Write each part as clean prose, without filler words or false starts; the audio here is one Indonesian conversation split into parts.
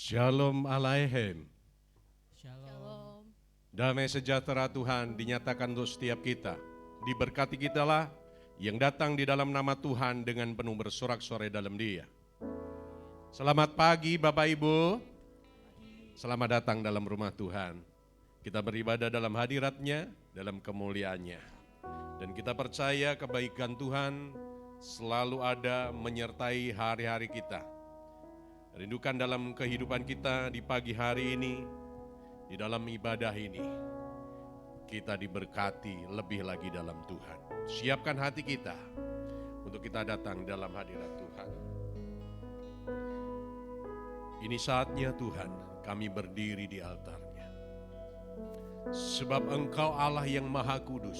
Shalom Aleichem. Shalom. Damai sejahtera Tuhan dinyatakan untuk setiap kita. Diberkati kitalah yang datang di dalam nama Tuhan dengan penuh bersorak-sorai dalam Dia. Selamat pagi Bapak Ibu. Selamat datang dalam rumah Tuhan. Kita beribadah dalam hadirat-Nya, dalam kemuliaan-Nya. Dan kita percaya kebaikan Tuhan selalu ada menyertai hari-hari kita. Rindukan dalam kehidupan kita di pagi hari ini, di dalam ibadah ini, kita diberkati lebih lagi dalam Tuhan. Siapkan hati kita untuk kita datang dalam hadirat Tuhan. Ini saatnya Tuhan, kami berdiri di altar-Nya. Sebab Engkau Allah yang Maha Kudus,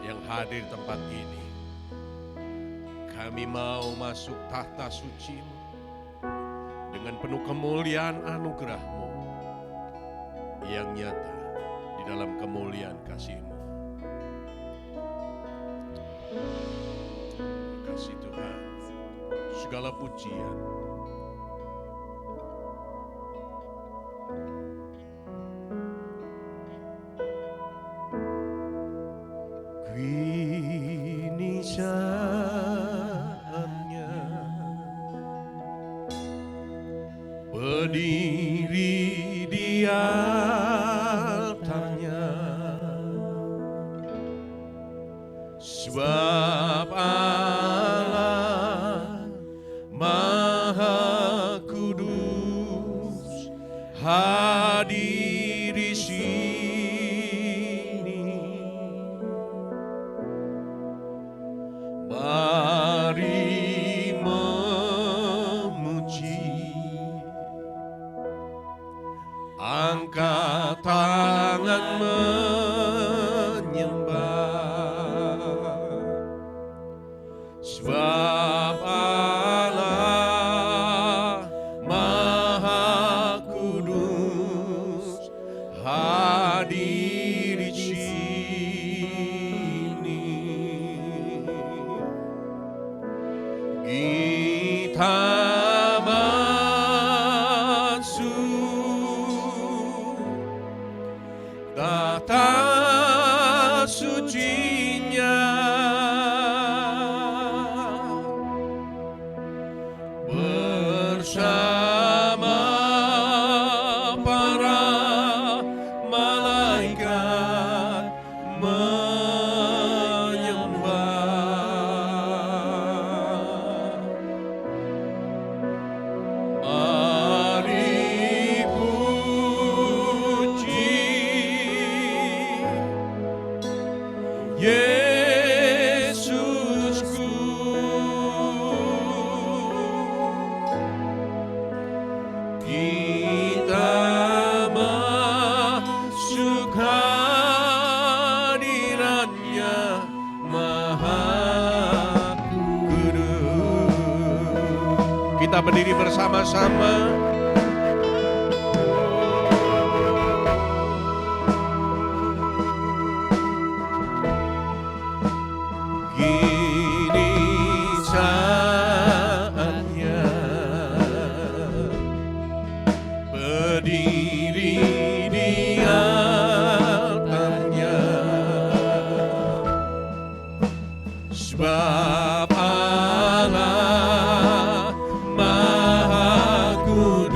yang hadir di tempat ini. Kami mau masuk tahta suci-Mu dengan penuh kemuliaan anugerah-Mu yang nyata di dalam kemuliaan kasih-Mu. Terima kasih Tuhan, segala pujian. Kini saatnya berdiri di altar-Nya, sebab Allah Maha Kudus hadir di sini. Mari memuji, angkat tangan menyembah, sebab Allah Maha Kudus hadir di sini. Kita masuk tahta suci-Nya, bersama para malaikat menyembah. Mari puji Yesusku, kita masuk hadirat-Nya Maha Kudus. Kita berdiri bersama-sama. Kini saatnya berdiri di altar-Nya, sebab Allah Maha Kudus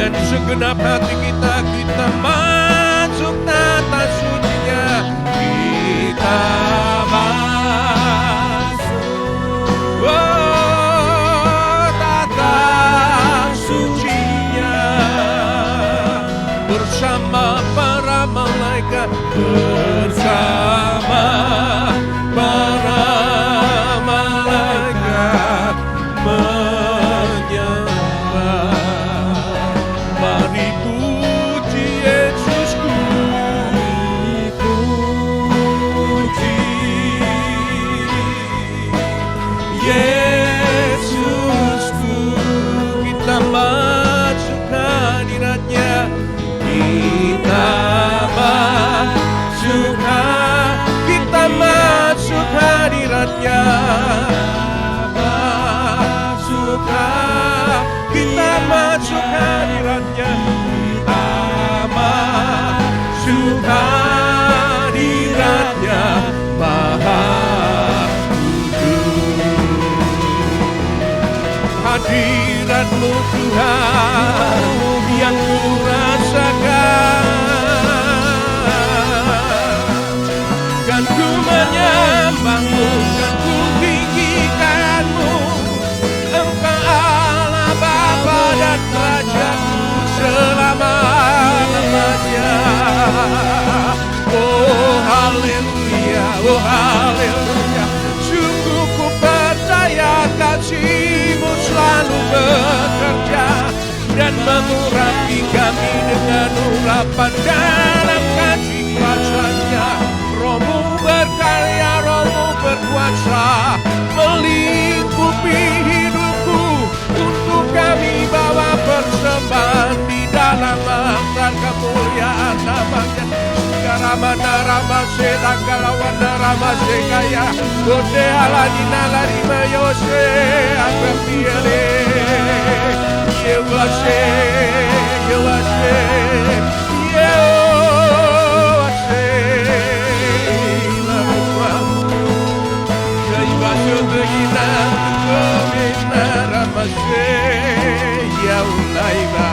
dengan segenap hati kita, kita masuk tata sucinya, kita masuk tata sucinya bersama para malaikat, bersama para malaikat menyembah. Mari puji Yesusku, puji Yesusku. Kita masuk hadiratnya, kita masuk hadiratnya, kita masuk hadiratnya, kita masuk hadiratnya, Maha Kudus. Hadirat-Mu Tuhan yang ku rasakan, kan ku menyembah-Mu, kan ku tinggikan-Mu. Engkau Allah Bapa dan Raja-Ku selama-lamanya. Oh haleluya, oh haleluya. Sungguh ku percaya kasih-Mu selalu bekerja dan mengurapi kami dengan urapan dalam kasih kuasa-Nya. Roh-Mu berkarya, Roh-Mu berkuasa melingkupi hidupku untuk kami bawa persembahan di dalam altar kemuliaan nama-Nya. Karamana Rama Sedangkalawana Rama Sekaya Bode Aladina Larima Yose Akambiele Yewase Yewase Yewase Laruma Yewase Begina Begina Rama Se Yaulaiba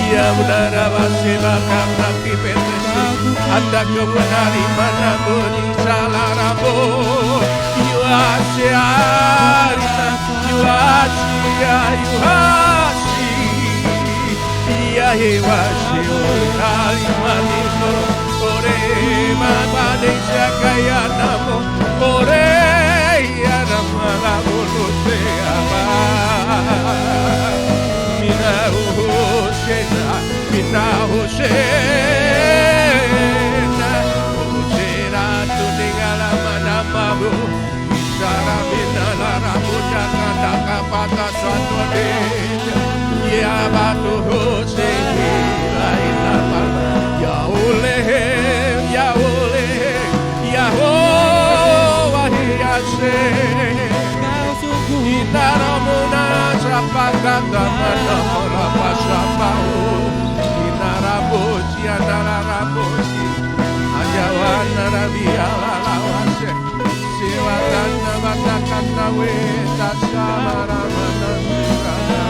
Yaudara Vasila Kapaki Petesi Anda kemenari mana salah rabo Yuasia Yuasia Yuasi Ya Hewasi Uri Manimo Ore Mabade Sakaya Namo Ore Ya Ramala Ulute Abad Mina Husena Mina Husena Husena Tuningala Manamabu Isara Mina Lara Buddha Kanda Kapata Suatu Desa Ya Batu Husena Lainama Ya Ulehem Ya Ulehem Ya Wahiyase Kita Ramuna Sapakata Mana Morapa Sapau Kita Rabusi Andara Rabusi Ajawana Rabiala Lawase Siwatana Batakata Weta Samaramana Sirana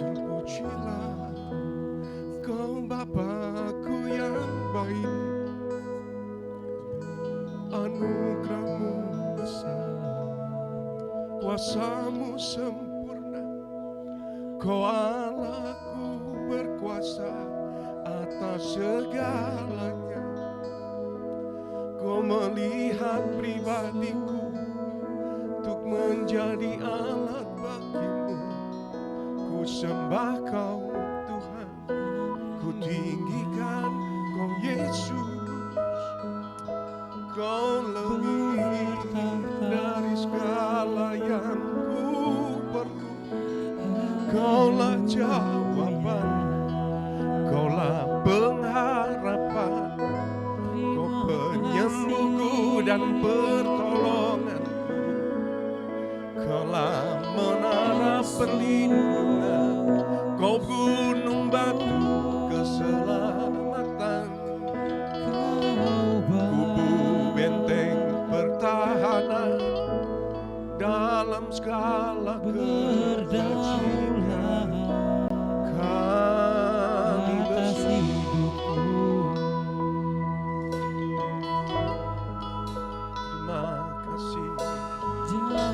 Terpujilah Kau Bapakku yang baik, anugerah-Mu besar, kuasa-Mu sempurna. Kau Allahku berkuasa atas segalanya. Kau melihat pribadiku untuk menjadi alat bagi-Mu. Ku sembah Kau Tuhan, ku tinggikan Kau lebih dari segala yang ku perlu. Kaulah jawaban, Kaulah pengharapan, Kau penyembuhku dan pertolonganku. Kaulah menara perlindungan, Kau gunung batu keselamatan, kubu benteng pertahanan dalam segala keterjatuhan. Kami bersyukur. Terima kasih. Terima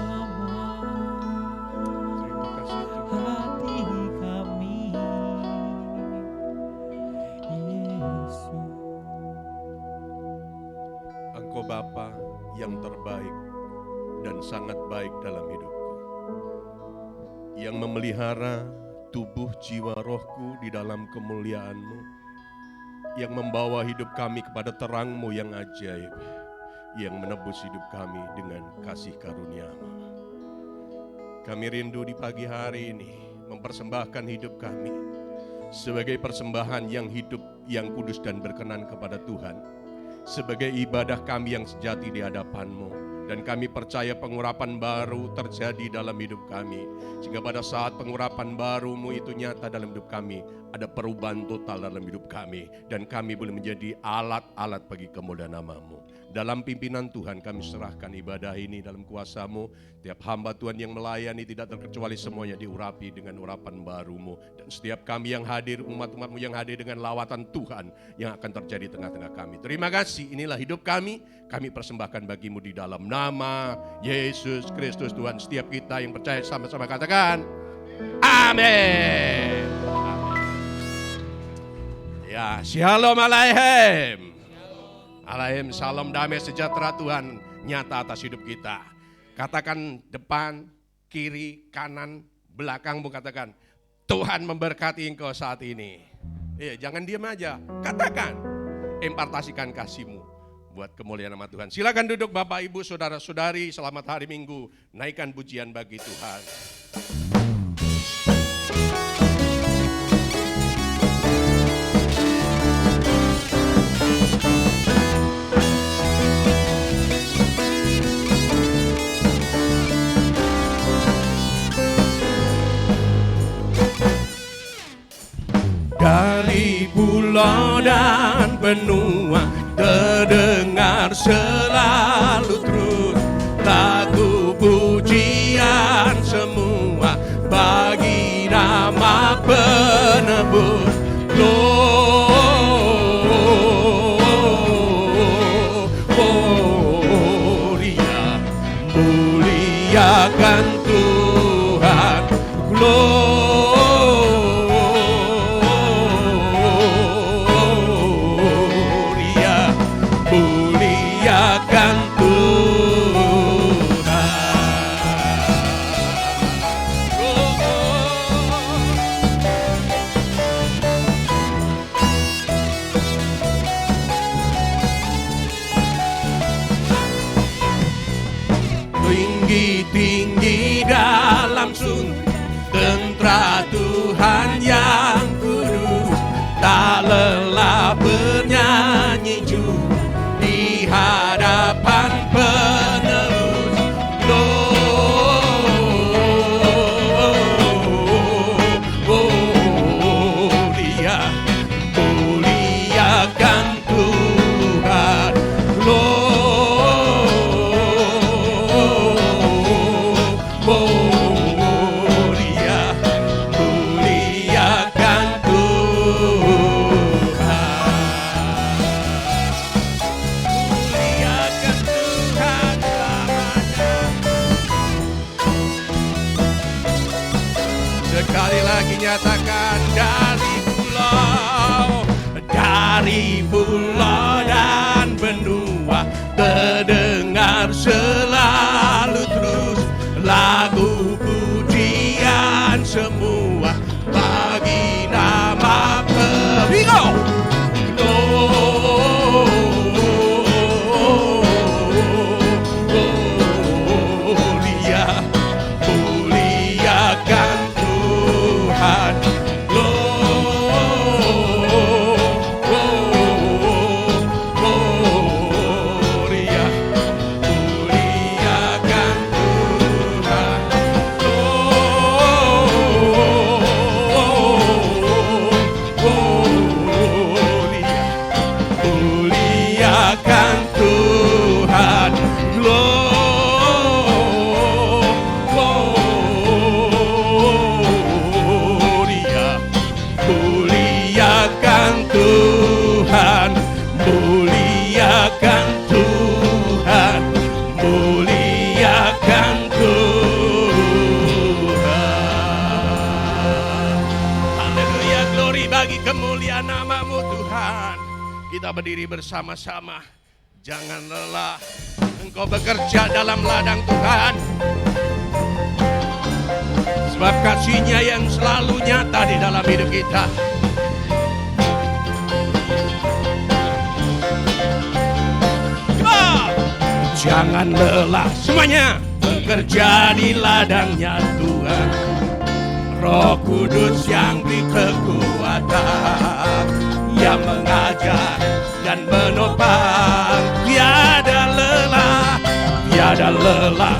kasih hati kami, Yesus. Engkau Bapa yang terbaik dan sangat baik dalam hidupku, yang memelihara tubuh jiwa rohku di dalam kemuliaan-Mu, yang membawa hidup kami kepada terang-Mu yang ajaib, yang menebus hidup kami dengan kasih karunia-Mu. Kami rindu di pagi hari ini mempersembahkan hidup kami sebagai persembahan yang hidup, yang kudus dan berkenan kepada Tuhan, sebagai ibadah kami yang sejati di hadapan-Mu. Dan kami percaya pengurapan baru terjadi dalam hidup kami, sehingga pada saat pengurapan baru-Mu itu nyata dalam hidup kami, ada perubahan total dalam hidup kami, dan kami boleh menjadi alat-alat bagi kemuliaan nama-Mu. Dalam pimpinan Tuhan kami serahkan ibadah ini dalam kuasa-Mu. Tiap hamba Tuhan yang melayani tidak terkecuali semuanya diurapi dengan urapan baru-Mu. Dan setiap kami yang hadir, umat-umat-Mu yang hadir dengan lawatan Tuhan yang akan terjadi tengah-tengah kami. Terima kasih, inilah hidup kami persembahkan bagi-Mu di dalam nama Yesus Kristus Tuhan. Setiap kita yang percaya sama-sama katakan amin. Ya, shalom alaihim. Alaihim, salam damai sejahtera Tuhan nyata atas hidup kita. Katakan depan, kiri, kanan, belakangmu, katakan Tuhan memberkati engkau saat ini. Jangan diam aja, katakan, impartasikan kasih-Mu buat kemuliaan nama Tuhan. Silakan duduk Bapak Ibu Saudara-saudari, selamat hari Minggu. Naikkan pujian bagi Tuhan. Dari pulau dan benua terdengar selalu terus lagu pujian semua bagi nama penebus. Gloria, muliakan Tuhan. Gloria, muliakan Tuhan. Tinggi-tinggi dalam surga, tentara Tuhan yang kudus, tak lelah bernyanyi juga di hadapan penebus. Gloria, muliakan Tuhan. Gloria, muliakan Tuhan. Muliakan Tuhan selamanya. Sekali lagi nyatakan, dari pulau dan benua terdengar selalu terus lagu pujian semua bagi nama penebus. Muliakan Tuhan, muliakan Tuhan, muliakan Tuhan. Haleluya, glory bagi kemuliaan nama-Mu Tuhan. Kita berdiri bersama-sama. Jangan lelah, Engkau bekerja dalam ladang Tuhan. Sebab kasih-Nya yang selalu nyata di dalam hidup kita. Jangan lelah semuanya, bekerja di ladangnya Tuhan. Roh Kudus yang beri kekuatan, yang mengajar dan menopang. Tiada lelah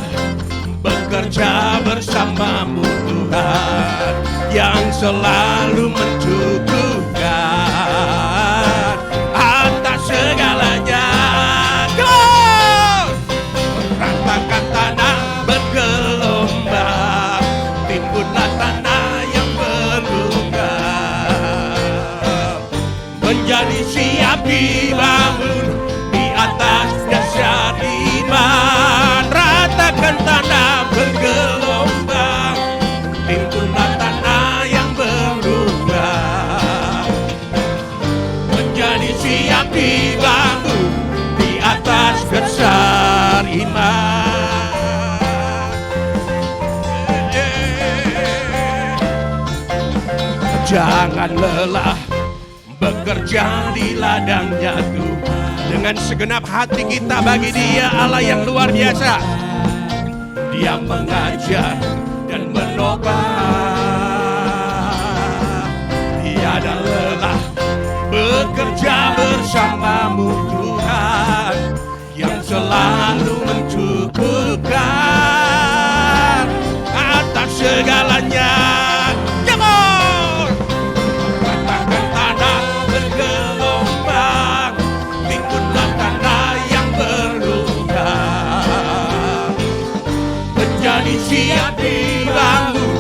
bekerja bersamamu Tuhan, yang selalu mencukupkan atas segalanya. Ratakan tanah bergelombang, timbunlah tanah yang berlubang, menjadi siap dibangun di atas dasar iman. Ratakan tanah bergelombang, timbunlah tanah yang berlubang, menjadi siap dibangun di atas dasar iman. Jangan lelah bekerja di ladangnya Tuhan. Dengan segenap hati kita bagi Dia Allah yang luar biasa. Dia mengajar dan menopang. Tiada lelah bekerja bersamamu Tuhan, yang selalu mencukupkan atas segalanya. Ratakan tanah bergelombang, timbunlah tanah yang berlubang, menjadi siap dibangun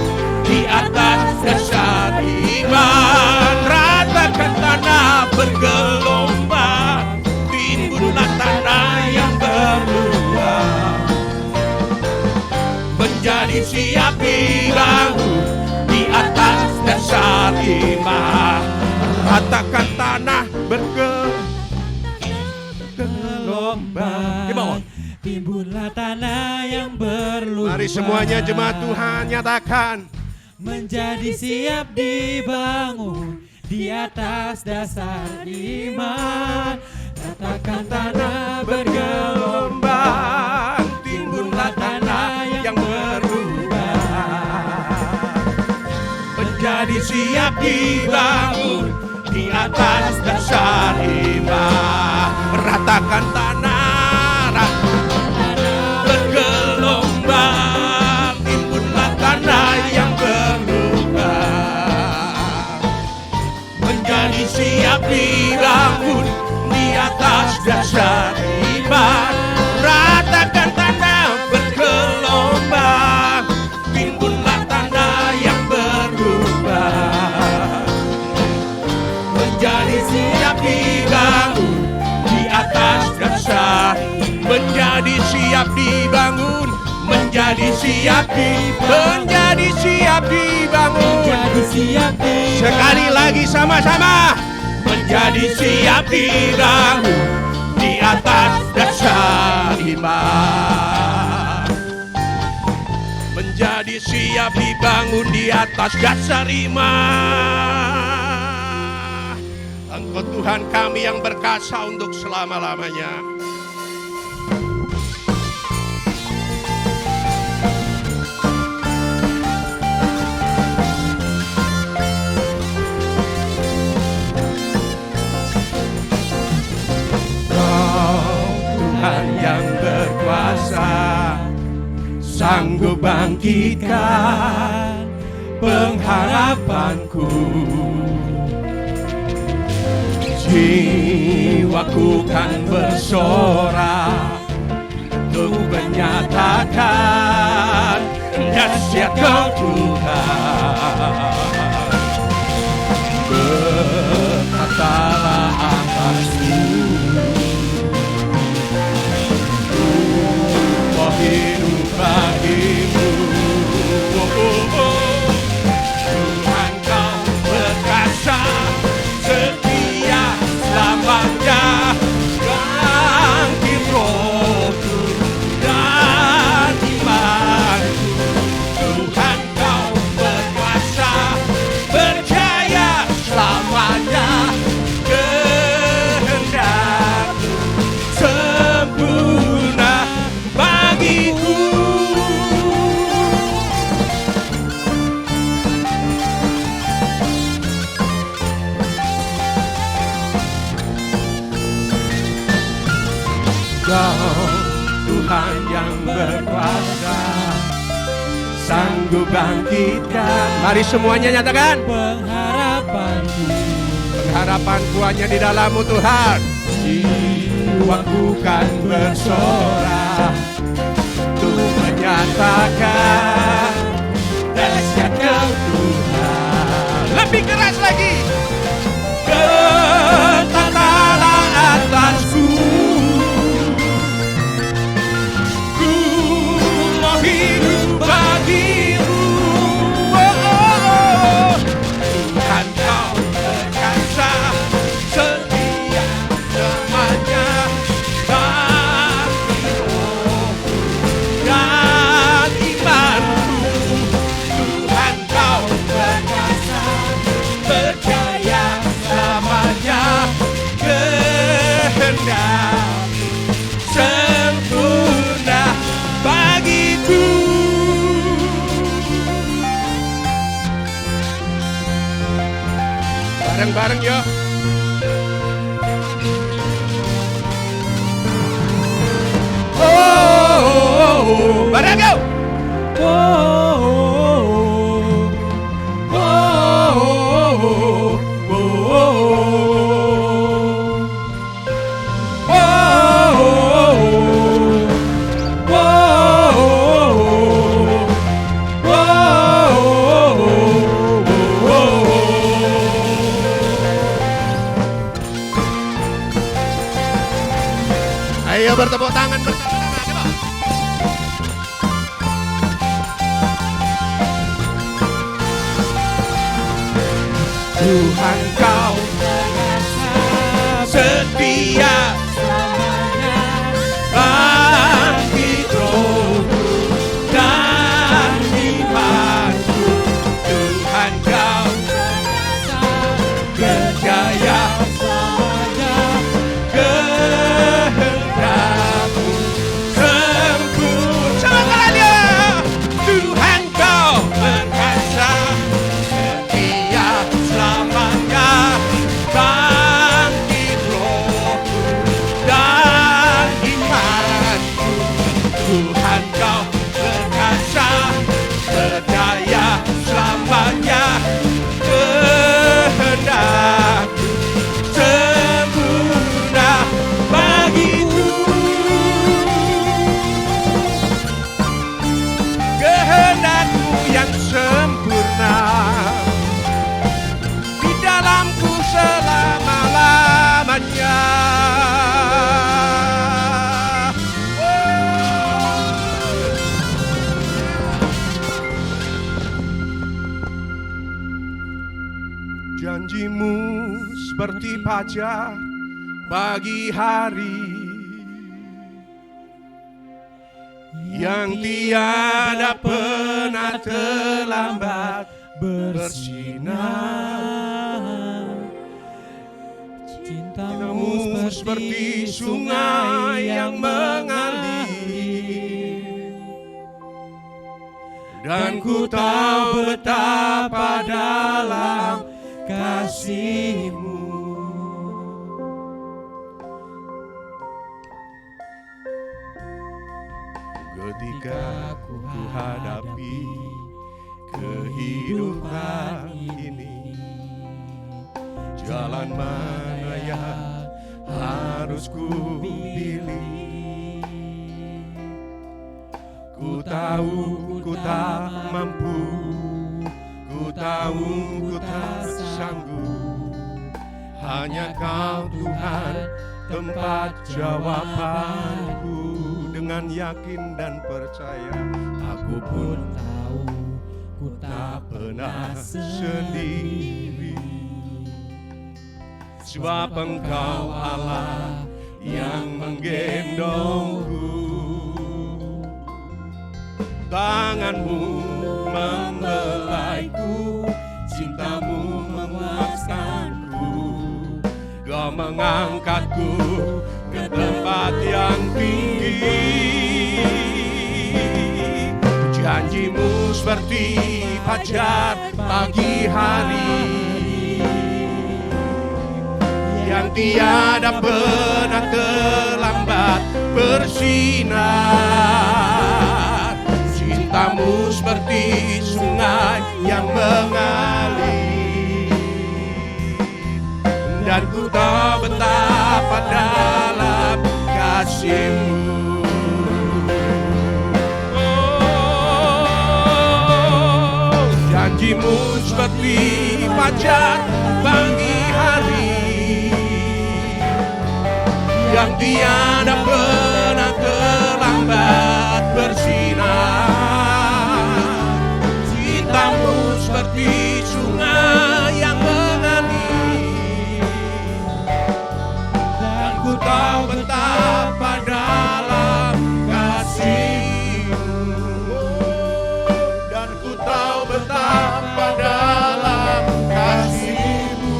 di atas dasar iman. Ratakan tanah bergelombang, timbunlah tanah yang berlubang, menjadi siap dibangun di atas dasar iman. Ratakan tanah bergelombang. Di bawah. Timbunlah tanah yang berlubang. Mari semuanya jemaat Tuhan nyatakan. Menjadi siap dibangun di atas dasar iman. Ratakan tanah bergelombang, Timbunlah tanah yang berubah, menjadi siap dibangun di atas dasar iman. Ratakan tanah bergelombang, timbunlah tanah yang berubah, menjadi siap dibangun di atas dasar iman. Ratakan tanah bergelombang, timbunlah tanah yang berubah, menjadi siap dibangun di atas dasar. Menjadi siap dibangun, menjadi siap menjadi siap dibangun. menjadi siap dibangun. Sekali lagi sama-sama. Menjadi siap dibangun di atas dasar iman. Menjadi siap dibangun di atas dasar iman. Engkau Tuhan kami yang berkasa untuk selama-lamanya. Tuhan yang berkuasa, sanggup bangkitkan pengharapanku. Jiwaku kan bersorak untuk menyatakan dahsyat Kau Tuhan. Tuhan yang berkuasa, sanggup bangkitkan. Mari semuanya nyatakan. Pengharapanku, Harapanku hanya di dalam-Mu Tuhan. Jiwaku kan bersorak untuk menyatakan dahsyat Kau Tuhan. Lebih keras lagi. Katakanlah atasku, ku mau hidup bagi-Mu. Tuhan Kau berkuasa, setia selamanya, bagi rohku dan imanku. Tuhan Kau berkuasa, percaya selamanya, kehendak sempurna bagiku. Bareng-bareng yuk. Oh, bareng yuk. Ayo bertepuk tangan bersama-sama, coba. Tuhan Kau setia selamanya, bangkit rohku dan imanku. Tuhan Kau berjaya selamanya, kehendak-Mu sempurna. Sama dia. Tuhan Kau berkuasa, setia selamanya, bangkit rohku dan imanku. Tuhan Kau berkuasa, percaya selamanya, kehendak-Mu sempurna bagiku. Kehendak-Mu yang sempurna di dalamku selama-lamanya. Janji-Mu seperti fajar pagi hari, yang tiada pernah terlambat bersinar. Cinta-Mu seperti sungai yang mengalir, dan ku tahu betapa dalam kasih-Mu. Ketika ku hadapi kehidupan ini, jalan mana yang harus ku pilih? Ku tahu ku tak mampu, ku tahu ku tak sanggup. Hanya Kau Tuhan tempat jawabanku. Dengan yakin dan percaya, aku pun tahu ku tak pernah sendiri. Sebab Engkau Allah yang menggendongku. Tangan-Mu membelaiku, cinta-Mu menguaskanku. Kau mengangkatku ke tempat yang tinggi. Janji-Mu seperti fajar pagi hari, yang tiada pernah terlambat bersinar. Cintamu seperti sungai yang mengalir, dan ku tahu betapa dalam kasih-Mu. Oh, janji-Mu seperti fajar pagi hari, yang tiada pernah terlambat bersinar. Cintamu seperti sungai yang mengalir, dan ku tahu betapa dalam kasih-Mu. Dan ku tahu betapa dalam kasih-Mu.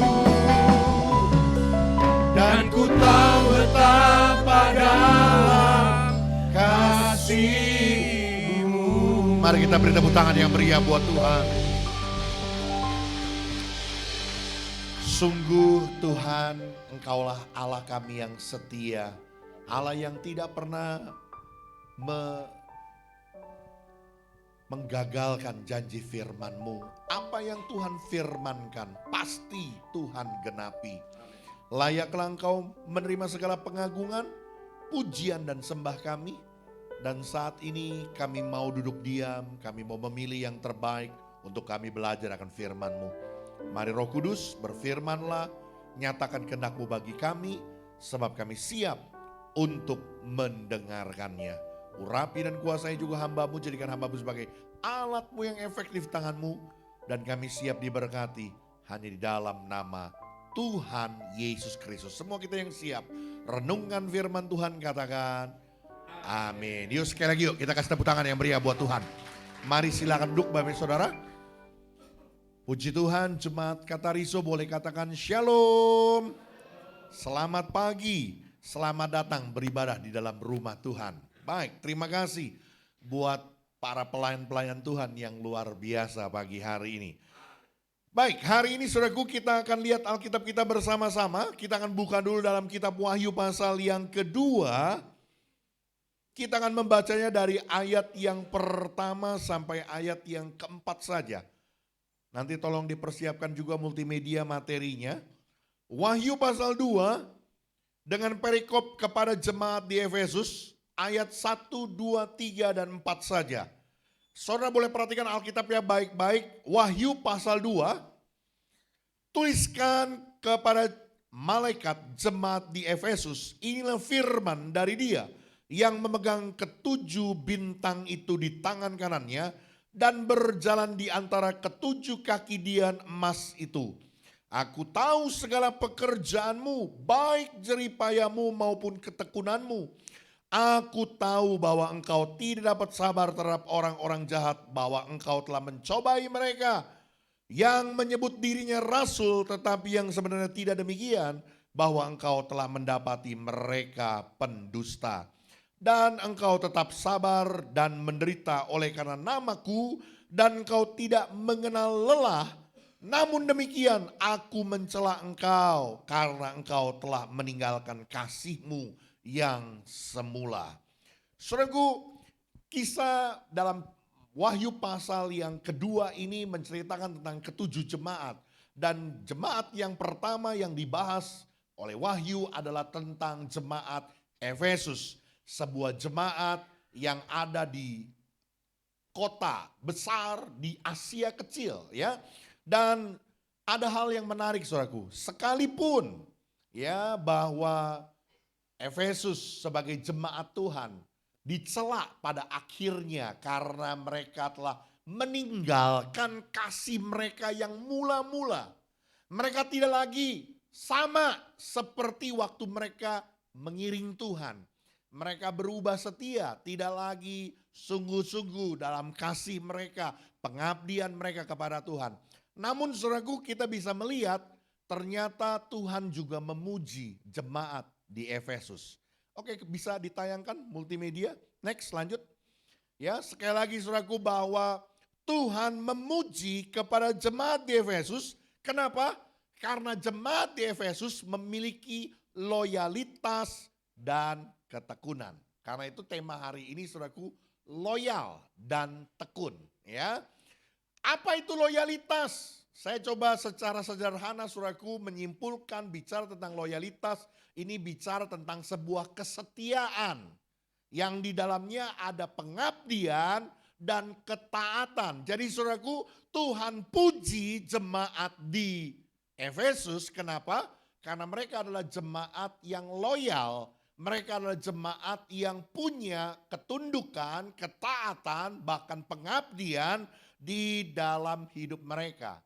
Dan ku tahu betapa dalam kasih-Mu. Mari kita beri tepuk tangan yang meriah buat Tuhan. Sungguh Tuhan, Engkaulah Allah kami yang setia, Allah yang tidak pernah menggagalkan janji firman-Mu. Apa yang Tuhan firmankan, pasti Tuhan genapi. Layaklah Engkau menerima segala pengagungan, pujian dan sembah kami. Dan saat ini kami mau duduk diam, kami mau memilih yang terbaik untuk kami belajar akan firman-Mu. Mari Roh Kudus berfirmanlah, nyatakan kehendak-Mu bagi kami, sebab kami siap untuk mendengarkannya. Urapi dan kuasai juga hamba-Mu, jadikan hamba-Mu sebagai alat-Mu yang efektif tangan-Mu, dan kami siap diberkati hanya di dalam nama Tuhan Yesus Kristus. Semua kita yang siap renungkan firman Tuhan, katakan amin. Yuk sekali lagi yuk kita kasih tepuk tangan yang meriah buat Tuhan. Mari silakan duduk Bapak Saudara. Puji Tuhan, jemaat Katariso boleh katakan shalom. Selamat pagi, selamat datang beribadah di dalam rumah Tuhan. Baik, terima kasih buat para pelayan-pelayan Tuhan yang luar biasa pagi hari ini. Baik, hari ini saudaraku kita akan lihat Alkitab kita bersama-sama. Kita akan buka dulu dalam kitab Wahyu pasal yang kedua. Kita akan membacanya dari ayat yang pertama sampai ayat yang keempat saja. Nanti tolong dipersiapkan juga multimedia materinya. Wahyu pasal 2 dengan perikop kepada jemaat di Efesus ayat 1, 2, 3, dan 4 saja. Saudara boleh perhatikan Alkitabnya baik-baik. Wahyu pasal 2, tuliskan kepada malaikat jemaat di Efesus, inilah firman dari Dia yang memegang ketujuh bintang itu di tangan kanannya dan berjalan di antara ketujuh kaki dian emas itu. Aku tahu segala pekerjaanmu, baik jeripayamu maupun ketekunanmu. Aku tahu bahwa engkau tidak dapat sabar terhadap orang-orang jahat, bahwa engkau telah mencobai mereka yang menyebut dirinya rasul tetapi yang sebenarnya tidak demikian, bahwa engkau telah mendapati mereka pendusta. Dan engkau tetap sabar dan menderita oleh karena namaku, dan engkau tidak mengenal lelah. Namun demikian aku mencela engkau karena engkau telah meninggalkan kasihmu yang semula. Saudaraku, kisah dalam Wahyu pasal yang kedua ini menceritakan tentang ketujuh jemaat. Dan jemaat yang pertama yang dibahas oleh Wahyu adalah tentang jemaat Efesus. Sebuah jemaat yang ada di kota besar di Asia kecil, ya. Dan ada hal yang menarik saudaraku, sekalipun ya bahwa Efesus sebagai jemaat Tuhan dicela pada akhirnya karena mereka telah meninggalkan kasih mereka yang mula-mula. Mereka tidak lagi sama seperti waktu mereka mengiring Tuhan. Mereka berubah setia, tidak lagi sungguh-sungguh dalam kasih mereka, pengabdian mereka kepada Tuhan. Namun saudaraku, kita bisa melihat ternyata Tuhan juga memuji jemaat di Efesus. Oke, bisa ditayangkan multimedia. Next, lanjut. Ya, sekali lagi saudaraku bahwa Tuhan memuji kepada jemaat di Efesus. Kenapa? Karena jemaat di Efesus memiliki loyalitas dan ketekunan. Karena itu tema hari ini saudaraku, loyal dan tekun. Ya, apa itu loyalitas? Saya coba secara sederhana saudaraku menyimpulkan bicara tentang loyalitas. Ini bicara tentang sebuah kesetiaan yang di dalamnya ada pengabdian dan ketaatan. Jadi saudaraku, Tuhan puji jemaat di Efesus. Kenapa? Karena mereka adalah jemaat yang loyal. Mereka adalah jemaat yang punya ketundukan, ketaatan, bahkan pengabdian di dalam hidup mereka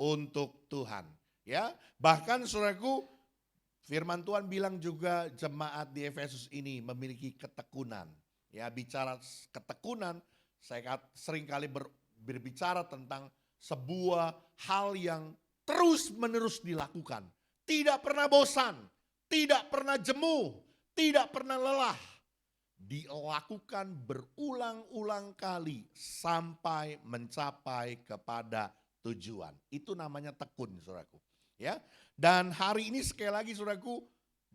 untuk Tuhan. Ya, bahkan saudaraku, firman Tuhan bilang juga jemaat di Efesus ini memiliki ketekunan. Ya, bicara ketekunan, saya seringkali berbicara tentang sebuah hal yang terus-menerus dilakukan. Tidak pernah bosan, tidak pernah jemu, tidak pernah lelah. Dilakukan berulang-ulang kali sampai mencapai kepada tujuan. Itu namanya tekun, saudaraku. Ya. Dan hari ini sekali lagi saudaraku,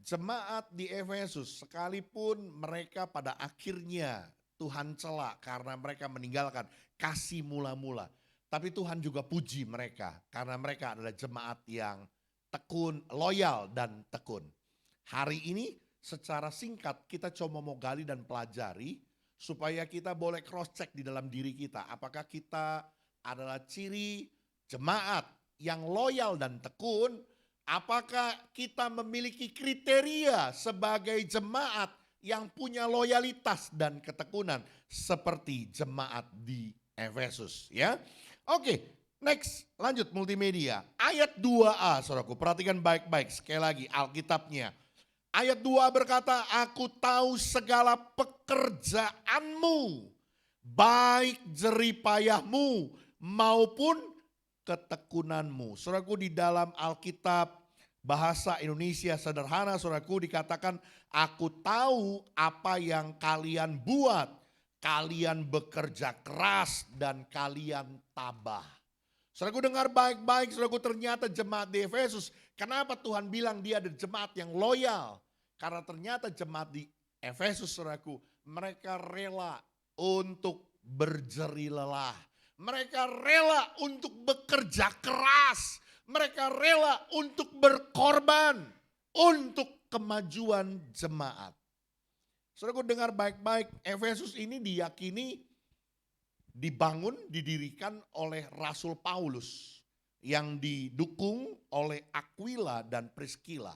jemaat di Efesus sekalipun mereka pada akhirnya Tuhan celak karena mereka meninggalkan kasih mula-mula. Tapi Tuhan juga puji mereka karena mereka adalah jemaat yang tekun, loyal dan tekun. Hari ini secara singkat kita coba mau gali dan pelajari supaya kita boleh cross check di dalam diri kita. Apakah kita adalah ciri jemaat yang loyal dan tekun? Apakah kita memiliki kriteria sebagai jemaat yang punya loyalitas dan ketekunan seperti jemaat di Efesus, ya? Oke, next, lanjut multimedia. Ayat 2a, saudaraku, perhatikan baik-baik sekali lagi Alkitabnya. Ayat 2 berkata, aku tahu segala pekerjaanmu, baik jeripayahmu maupun ketekunanmu. Saudaraku, di dalam Alkitab bahasa Indonesia sederhana, saudaraku, dikatakan, aku tahu apa yang kalian buat. Kalian bekerja keras dan kalian tabah. Saudaraku, dengar baik-baik, saudaraku, ternyata jemaat di Efesus, kenapa Tuhan bilang dia ada jemaat yang loyal? Karena ternyata jemaat di Efesus, saudaraku, mereka rela untuk berjeri lelah. Mereka rela untuk bekerja keras. Mereka rela untuk berkorban untuk kemajuan jemaat. Saudaraku, dengar baik-baik, Efesus ini diyakini dibangun, didirikan oleh Rasul Paulus yang didukung oleh Aquila dan Priscilla.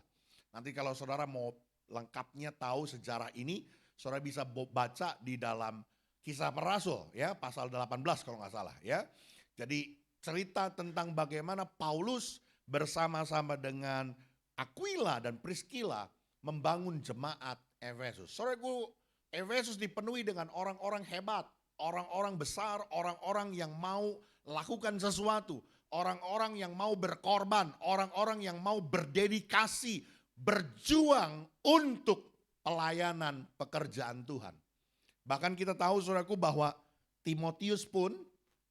Nanti kalau saudara mau lengkapnya tahu sejarah ini, saudara bisa baca di dalam Kisah Para Rasul, ya, pasal 18 kalau nggak salah, ya. Jadi cerita tentang bagaimana Paulus bersama-sama dengan Aquila dan Priscilla membangun jemaat Efesus. Saudaraku, Efesus dipenuhi dengan orang-orang hebat, orang-orang besar, orang-orang yang mau lakukan sesuatu, orang-orang yang mau berkorban, orang-orang yang mau berdedikasi, berjuang untuk pelayanan pekerjaan Tuhan. Bahkan kita tahu, saudaraku, bahwa Timotius pun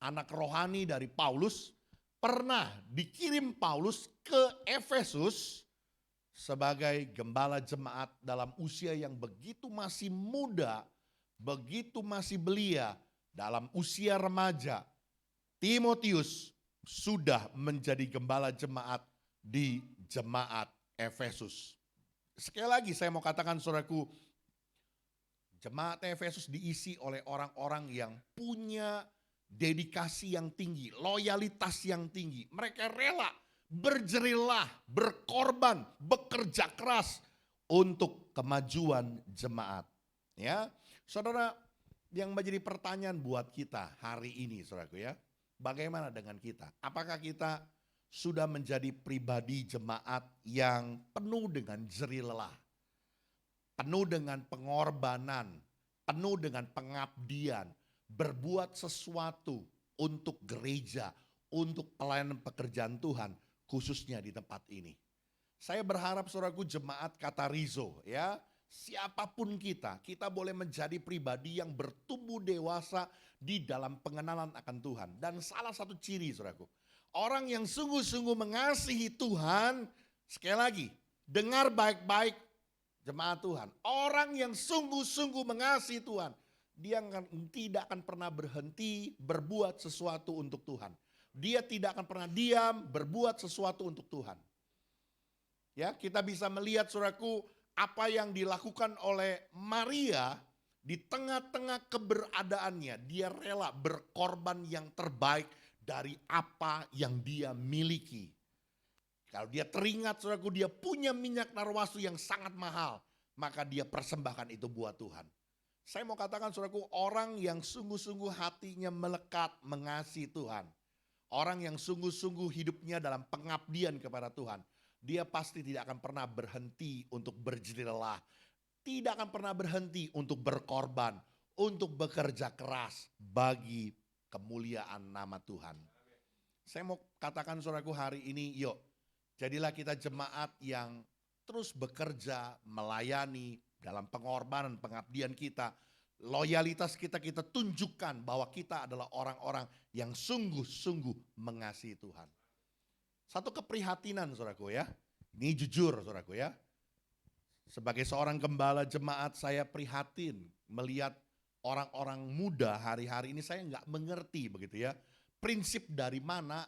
anak rohani dari Paulus pernah dikirim Paulus ke Efesus sebagai gembala jemaat dalam usia yang begitu masih muda, begitu masih belia, dalam usia remaja. Timotius sudah menjadi gembala jemaat di jemaat Efesus. Sekali lagi saya mau katakan, saudaraku, jemaat Efesus diisi oleh orang-orang yang punya dedikasi yang tinggi, loyalitas yang tinggi. Mereka rela berjerilah, berkorban, bekerja keras untuk kemajuan jemaat. Ya, saudara, yang menjadi pertanyaan buat kita hari ini, saudaraku, ya, bagaimana dengan kita? Apakah kita sudah menjadi pribadi jemaat yang penuh dengan jerih lelah, penuh dengan pengorbanan, penuh dengan pengabdian, berbuat sesuatu untuk gereja, untuk pelayanan pekerjaan Tuhan, khususnya di tempat ini? Saya berharap, saudaraku, jemaat Katarizo, ya, siapapun kita boleh menjadi pribadi yang bertumbuh dewasa di dalam pengenalan akan Tuhan. Dan salah satu ciri, saudaraku, orang yang sungguh-sungguh mengasihi Tuhan, sekali lagi, dengar baik-baik, Jemaat Tuhan, orang yang sungguh-sungguh mengasihi Tuhan, dia tidak akan pernah berhenti berbuat sesuatu untuk Tuhan. Dia tidak akan pernah diam berbuat sesuatu untuk Tuhan. Ya, kita bisa melihat saudaraku apa yang dilakukan oleh Maria di tengah-tengah keberadaannya. Dia rela berkorban yang terbaik dari apa yang dia miliki. Kalau dia teringat saudaraku dia punya minyak narwastu yang sangat mahal, maka dia persembahkan itu buat Tuhan. Saya mau katakan saudaraku, orang yang sungguh-sungguh hatinya melekat mengasihi Tuhan. Orang yang sungguh-sungguh hidupnya dalam pengabdian kepada Tuhan. Dia pasti tidak akan pernah berhenti untuk berjerih lelah. Tidak akan pernah berhenti untuk berkorban. Untuk bekerja keras bagi kemuliaan nama Tuhan. Saya mau katakan saudaraku hari ini, yuk. Jadilah kita jemaat yang terus bekerja, melayani dalam pengorbanan, pengabdian kita. Loyalitas kita tunjukkan bahwa kita adalah orang-orang yang sungguh-sungguh mengasihi Tuhan. Satu keprihatinan saudaraku ya. Ini jujur saudaraku ya. Sebagai seorang gembala jemaat saya prihatin melihat orang-orang muda hari-hari ini, saya nggak mengerti begitu ya. Prinsip dari mana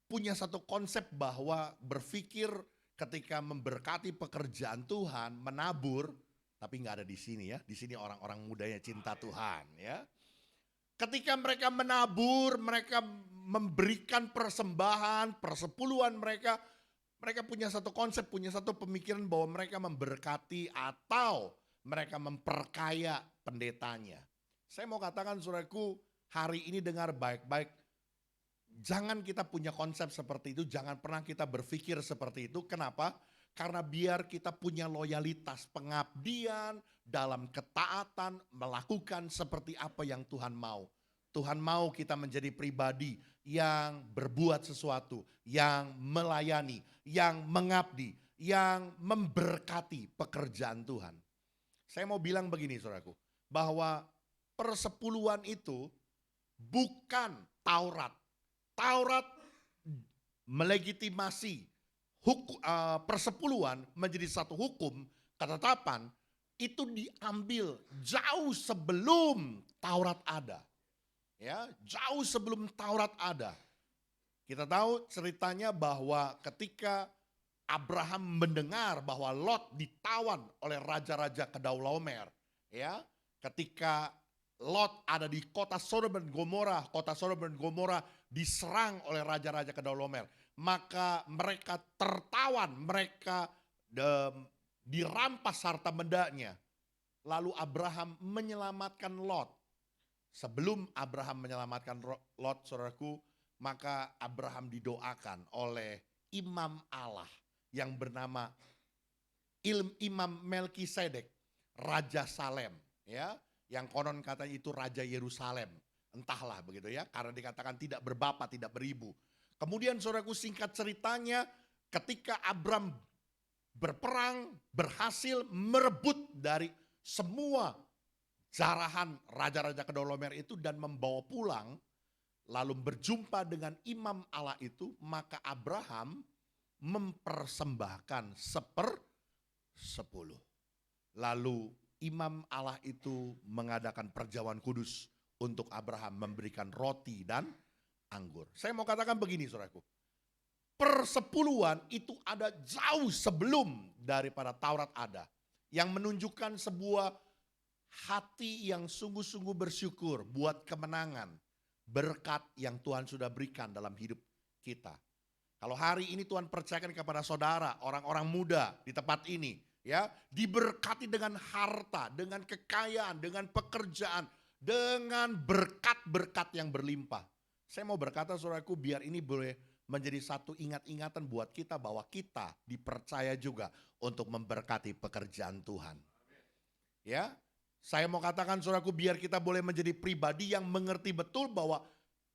punya satu konsep bahwa berpikir ketika memberkati pekerjaan Tuhan, menabur, tapi nggak ada di sini ya. Di sini orang-orang mudanya cinta Tuhan ya. Ketika mereka menabur, mereka memberikan persembahan, persepuluhan mereka punya satu konsep, punya satu pemikiran bahwa mereka memberkati atau mereka memperkaya pendetanya. Saya mau katakan saudaraku, hari ini dengar baik-baik. Jangan kita punya konsep seperti itu, jangan pernah kita berpikir seperti itu. Kenapa? Karena biar kita punya loyalitas, pengabdian, dalam ketaatan, melakukan seperti apa yang Tuhan mau. Tuhan mau kita menjadi pribadi yang berbuat sesuatu, yang melayani, yang mengabdi, yang memberkati pekerjaan Tuhan. Saya mau bilang begini saudaraku, bahwa persepuluhan itu bukan Taurat. Taurat melegitimasi persepuluhan menjadi satu hukum, ketetapan, itu diambil jauh sebelum Taurat ada. Ya, jauh sebelum Taurat ada. Kita tahu ceritanya bahwa ketika Abraham mendengar bahwa Lot ditawan oleh raja-raja Kedorlaomer, ya, ketika Lot ada di kota Sodom dan Gomora diserang oleh raja-raja Kedorlaomer, maka mereka tertawan, mereka dirampas harta bendanya. Lalu Abraham menyelamatkan Lot. Sebelum Abraham menyelamatkan Lot, saudaraku, maka Abraham didoakan oleh imam Allah yang bernama Imam Melkisedek, Raja Salem, ya, yang konon katanya itu Raja Yerusalem. Entahlah begitu ya, karena dikatakan tidak berbapa, tidak beribu. Kemudian saudaraku, singkat ceritanya, ketika Abram berperang, berhasil merebut dari semua jarahan raja-raja Kedorlaomer itu dan membawa pulang, lalu berjumpa dengan imam Allah itu, maka Abraham mempersembahkan 1/10. Lalu imam Allah itu mengadakan perjamuan kudus untuk Abraham memberikan roti dan anggur. Saya mau katakan begini saudaraku, persepuluhan itu ada jauh sebelum daripada Taurat ada, yang menunjukkan sebuah hati yang sungguh-sungguh bersyukur buat kemenangan, berkat yang Tuhan sudah berikan dalam hidup kita. Kalau hari ini Tuhan percayakan kepada saudara, orang-orang muda di tempat ini, ya, diberkati dengan harta, dengan kekayaan, dengan pekerjaan, dengan berkat-berkat yang berlimpah. Saya mau berkata saudaraku, biar ini boleh menjadi satu ingat-ingatan buat kita bahwa kita dipercaya juga untuk memberkati pekerjaan Tuhan. Ya, saya mau katakan saudaraku, biar kita boleh menjadi pribadi yang mengerti betul bahwa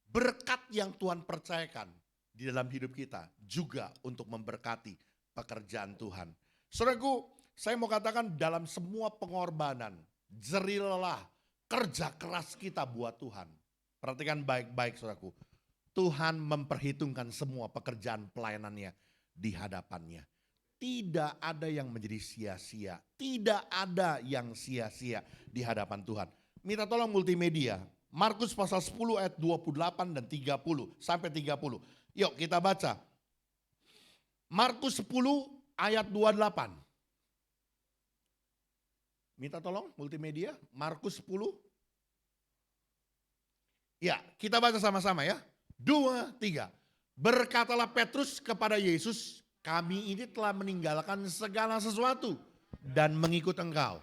berkat yang Tuhan percayakan di dalam hidup kita juga untuk memberkati pekerjaan Tuhan. Saudaraku, saya mau katakan dalam semua pengorbanan, jerih lelah, kerja keras kita buat Tuhan. Perhatikan baik-baik saudaraku. Tuhan memperhitungkan semua pekerjaan pelayanannya di hadapannya. tidak ada yang menjadi sia-sia. Tidak ada yang sia-sia di hadapan Tuhan. Minta tolong multimedia. Markus pasal 10 ayat 28 dan 30 sampai 30. Yuk kita baca. Markus 10 ayat 28. Minta tolong multimedia. Markus 10. Ya, kita baca sama-sama ya. 2, 3. Berkatalah Petrus kepada Yesus, kami ini telah meninggalkan segala sesuatu dan mengikut engkau.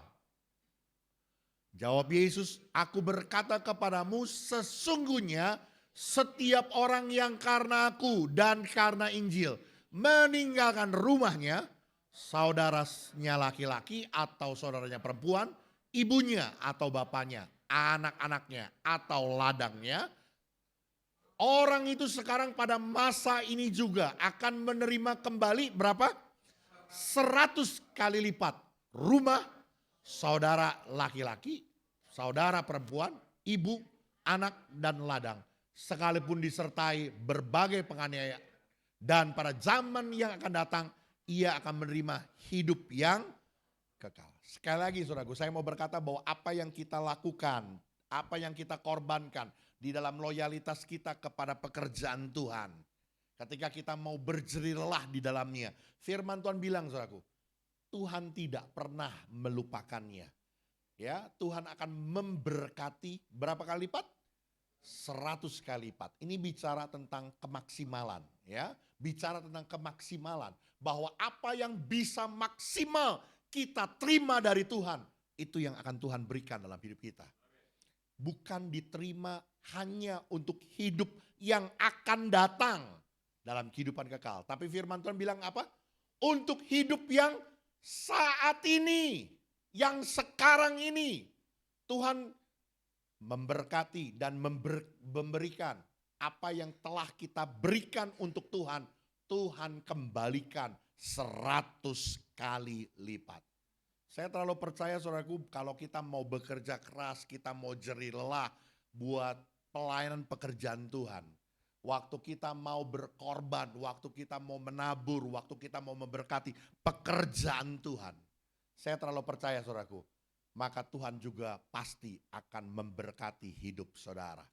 Jawab Yesus, aku berkata kepadamu sesungguhnya setiap orang yang karena aku dan karena Injil meninggalkan rumahnya, saudaranya laki-laki atau saudaranya perempuan, ibunya atau bapaknya, anak-anaknya atau ladangnya, orang itu sekarang pada masa ini juga akan menerima kembali berapa? 100 kali lipat. Rumah, saudara laki-laki, saudara perempuan, ibu, anak dan ladang. Sekalipun disertai berbagai penganiayaan. Dan pada zaman yang akan datang, ia akan menerima hidup yang kekal. Sekali lagi saudaraku, saya mau berkata bahwa apa yang kita lakukan, apa yang kita korbankan di dalam loyalitas kita kepada pekerjaan Tuhan. Ketika kita mau berjerih lelah di dalamnya. Firman Tuhan bilang saudaraku, Tuhan tidak pernah melupakannya. Ya, Tuhan akan memberkati berapa kali lipat? 100 kali lipat. Ini bicara tentang kemaksimalan, ya. Bicara tentang kemaksimalan bahwa apa yang bisa maksimal kita terima dari Tuhan, itu yang akan Tuhan berikan dalam hidup kita. Bukan diterima hanya untuk hidup yang akan datang dalam kehidupan kekal. Tapi firman Tuhan bilang apa? Untuk hidup yang saat ini, yang sekarang ini. Tuhan memberkati dan memberikan apa yang telah kita berikan untuk Tuhan. Tuhan kembalikan 100 kali lipat. Saya terlalu percaya saudaraku, kalau kita mau bekerja keras, kita mau jerih lelah buat pelayanan pekerjaan Tuhan. Waktu kita mau berkorban, waktu kita mau menabur, waktu kita mau memberkati pekerjaan Tuhan. Saya terlalu percaya saudaraku, maka Tuhan juga pasti akan memberkati hidup saudara.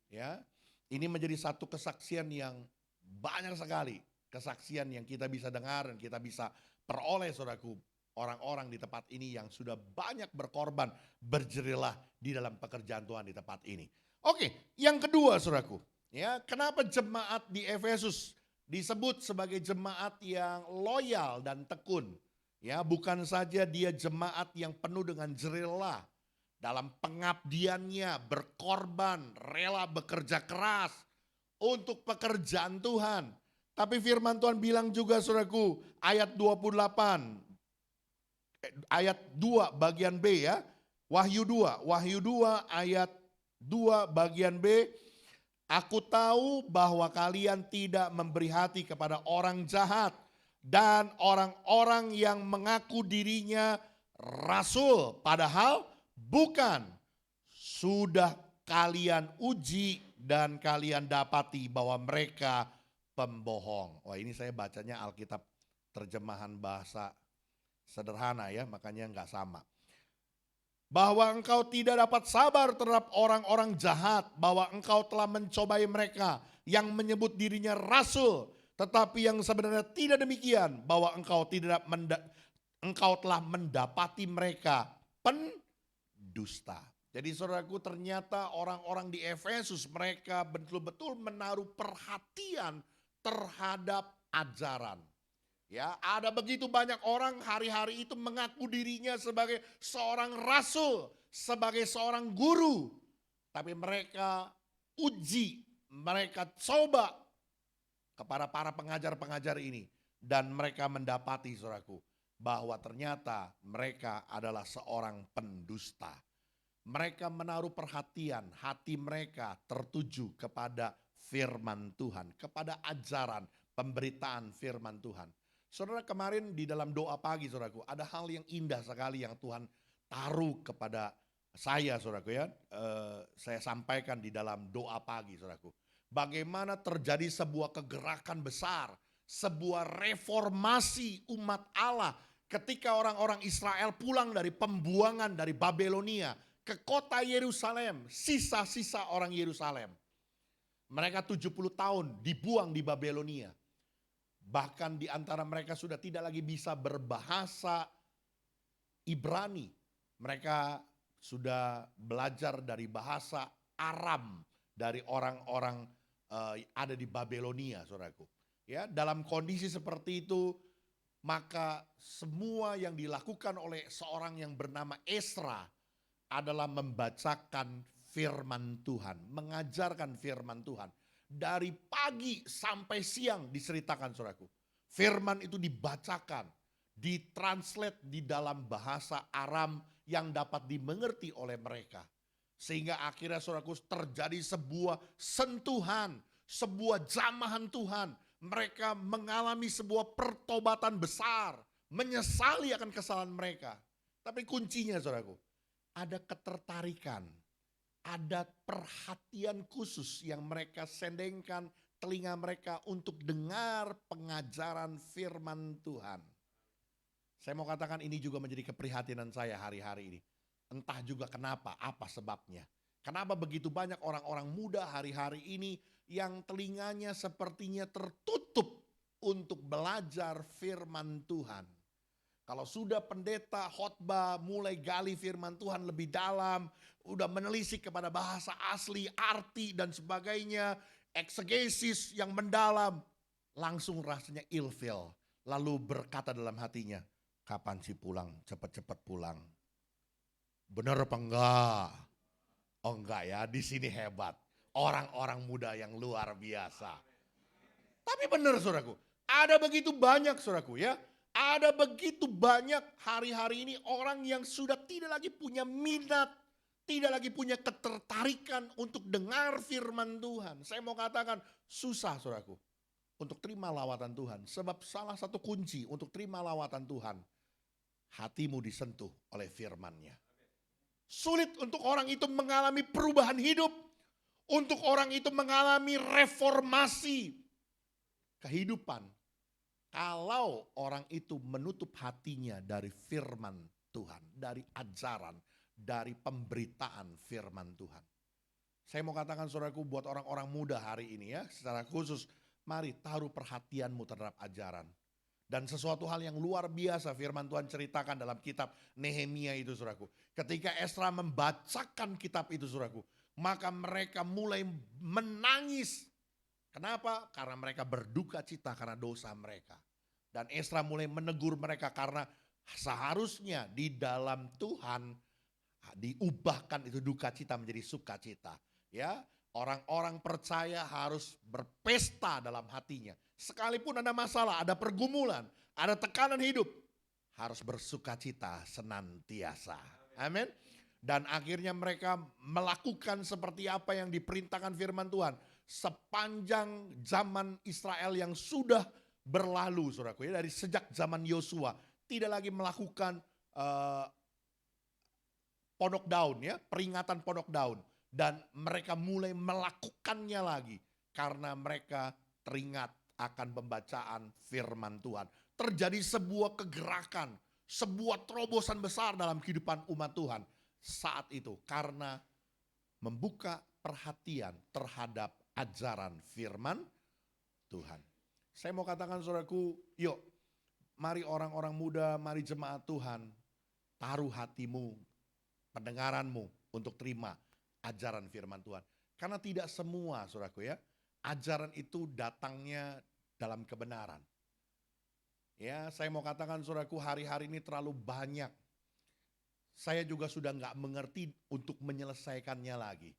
Ya, ini menjadi satu kesaksian yang banyak sekali. Kesaksian yang kita bisa dengar dan kita bisa peroleh saudaraku. Orang-orang di tempat ini yang sudah banyak berkorban, berjerilah di dalam pekerjaan Tuhan di tempat ini. Oke, yang kedua saudaraku, ya, kenapa jemaat di Efesus disebut sebagai jemaat yang loyal dan tekun? Ya, bukan saja dia jemaat yang penuh dengan jerilah dalam pengabdiannya, berkorban, rela bekerja keras untuk pekerjaan Tuhan. Tapi firman Tuhan bilang juga saudaraku, ayat 28, ayat 2 bagian B ya. Wahyu 2 ayat 2 bagian B. Aku tahu bahwa kalian tidak memberi hati kepada orang jahat dan orang-orang yang mengaku dirinya rasul, padahal bukan. Sudah kalian uji dan kalian dapati bahwa mereka pembohong. Wah, ini saya bacanya Alkitab terjemahan bahasa sederhana ya, makanya nggak sama. Bahwa engkau tidak dapat sabar terhadap orang-orang jahat, bahwa engkau telah mencobai mereka yang menyebut dirinya rasul, tetapi yang sebenarnya tidak demikian, bahwa engkau telah mendapati mereka pendusta. Jadi saudaraku, ternyata orang-orang di Efesus mereka betul-betul menaruh perhatian terhadap ajaran. Ya, ada begitu banyak orang hari-hari itu mengaku dirinya sebagai seorang rasul, sebagai seorang guru. Tapi mereka uji, mereka coba kepada para pengajar-pengajar ini. Dan mereka mendapati saudaraku, bahwa ternyata mereka adalah seorang pendusta. Mereka menaruh perhatian, hati mereka tertuju kepada firman Tuhan, kepada ajaran, pemberitaan firman Tuhan. Saudara, kemarin di dalam doa pagi saudaraku, ada hal yang indah sekali yang Tuhan taruh kepada saya saudaraku ya. Saya sampaikan di dalam doa pagi saudaraku. Bagaimana terjadi sebuah kegerakan besar, sebuah reformasi umat Allah ketika orang-orang Israel pulang dari pembuangan dari Babelonia ke kota Yerusalem, sisa-sisa orang Yerusalem. Mereka 70 tahun dibuang di Babelonia. Bahkan di antara mereka sudah tidak lagi bisa berbahasa Ibrani. Mereka sudah belajar dari bahasa Aram dari orang-orang ada di Babelonia, saudaraku. Ya, dalam kondisi seperti itu, maka semua yang dilakukan oleh seorang yang bernama Esra adalah membacakan firman Tuhan, mengajarkan firman Tuhan. Dari pagi sampai siang diceritakan, saudaraku. Firman itu dibacakan, ditranslate di dalam bahasa Aram yang dapat dimengerti oleh mereka. Sehingga akhirnya, saudaraku, terjadi sebuah sentuhan, sebuah jamahan Tuhan. Mereka mengalami sebuah pertobatan besar, menyesali akan kesalahan mereka. Tapi kuncinya, saudaraku, ada ketertarikan, ada perhatian khusus yang mereka sendengkan telinga mereka untuk dengar pengajaran firman Tuhan. Saya mau katakan ini juga menjadi keprihatinan saya hari-hari ini. Entah juga kenapa, apa sebabnya. Kenapa begitu banyak orang-orang muda hari-hari ini yang telinganya sepertinya tertutup untuk belajar firman Tuhan. Kalau sudah pendeta khotbah mulai gali firman Tuhan lebih dalam, udah menelisik kepada bahasa asli, arti dan sebagainya, eksegesis yang mendalam, langsung rasanya ilfil. Lalu berkata dalam hatinya, kapan sih pulang, cepat-cepat pulang. Benar apa enggak? Oh enggak ya, di sini hebat. Orang-orang muda yang luar biasa. Tapi benar, saudaraku, ada begitu banyak, saudaraku, ya. Ada begitu banyak hari-hari ini orang yang sudah tidak lagi punya minat, tidak lagi punya ketertarikan untuk dengar firman Tuhan. Saya mau katakan susah, saudaraku, untuk terima lawatan Tuhan. Sebab salah satu kunci untuk terima lawatan Tuhan, hatimu disentuh oleh firman-Nya. Sulit untuk orang itu mengalami perubahan hidup, untuk orang itu mengalami reformasi kehidupan, kalau orang itu menutup hatinya dari firman Tuhan, dari ajaran, dari pemberitaan firman Tuhan. Saya mau katakan, saudaraku, buat orang-orang muda hari ini ya, secara khusus, mari taruh perhatianmu terhadap ajaran. Dan sesuatu hal yang luar biasa firman Tuhan ceritakan dalam kitab Nehemia itu, saudaraku. Ketika Esra membacakan kitab itu, saudaraku, maka mereka mulai menangis. Kenapa? Karena mereka berduka cita karena dosa mereka. Dan Esra mulai menegur mereka karena seharusnya di dalam Tuhan diubahkan itu duka cita menjadi sukacita. Ya, orang-orang percaya harus berpesta dalam hatinya. Sekalipun ada masalah, ada pergumulan, ada tekanan hidup, harus bersukacita senantiasa. Amin. Dan akhirnya mereka melakukan seperti apa yang diperintahkan firman Tuhan. Sepanjang zaman Israel yang sudah berlalu, saudaraku, ya, dari sejak zaman Yosua, tidak lagi melakukan pondok daun, ya, peringatan pondok daun. Dan mereka mulai melakukannya lagi karena mereka teringat akan pembacaan firman Tuhan. Terjadi sebuah kegerakan, sebuah terobosan besar dalam kehidupan umat Tuhan saat itu karena membuka perhatian terhadap ajaran firman Tuhan. Saya mau katakan, saudaraku, yuk mari orang-orang muda, mari jemaat Tuhan, taruh hatimu, pendengaranmu untuk terima ajaran firman Tuhan. Karena tidak semua, saudaraku, ya, ajaran itu datangnya dalam kebenaran. Ya, saya mau katakan, saudaraku, hari-hari ini terlalu banyak. Saya juga sudah nggak mengerti untuk menyelesaikannya lagi.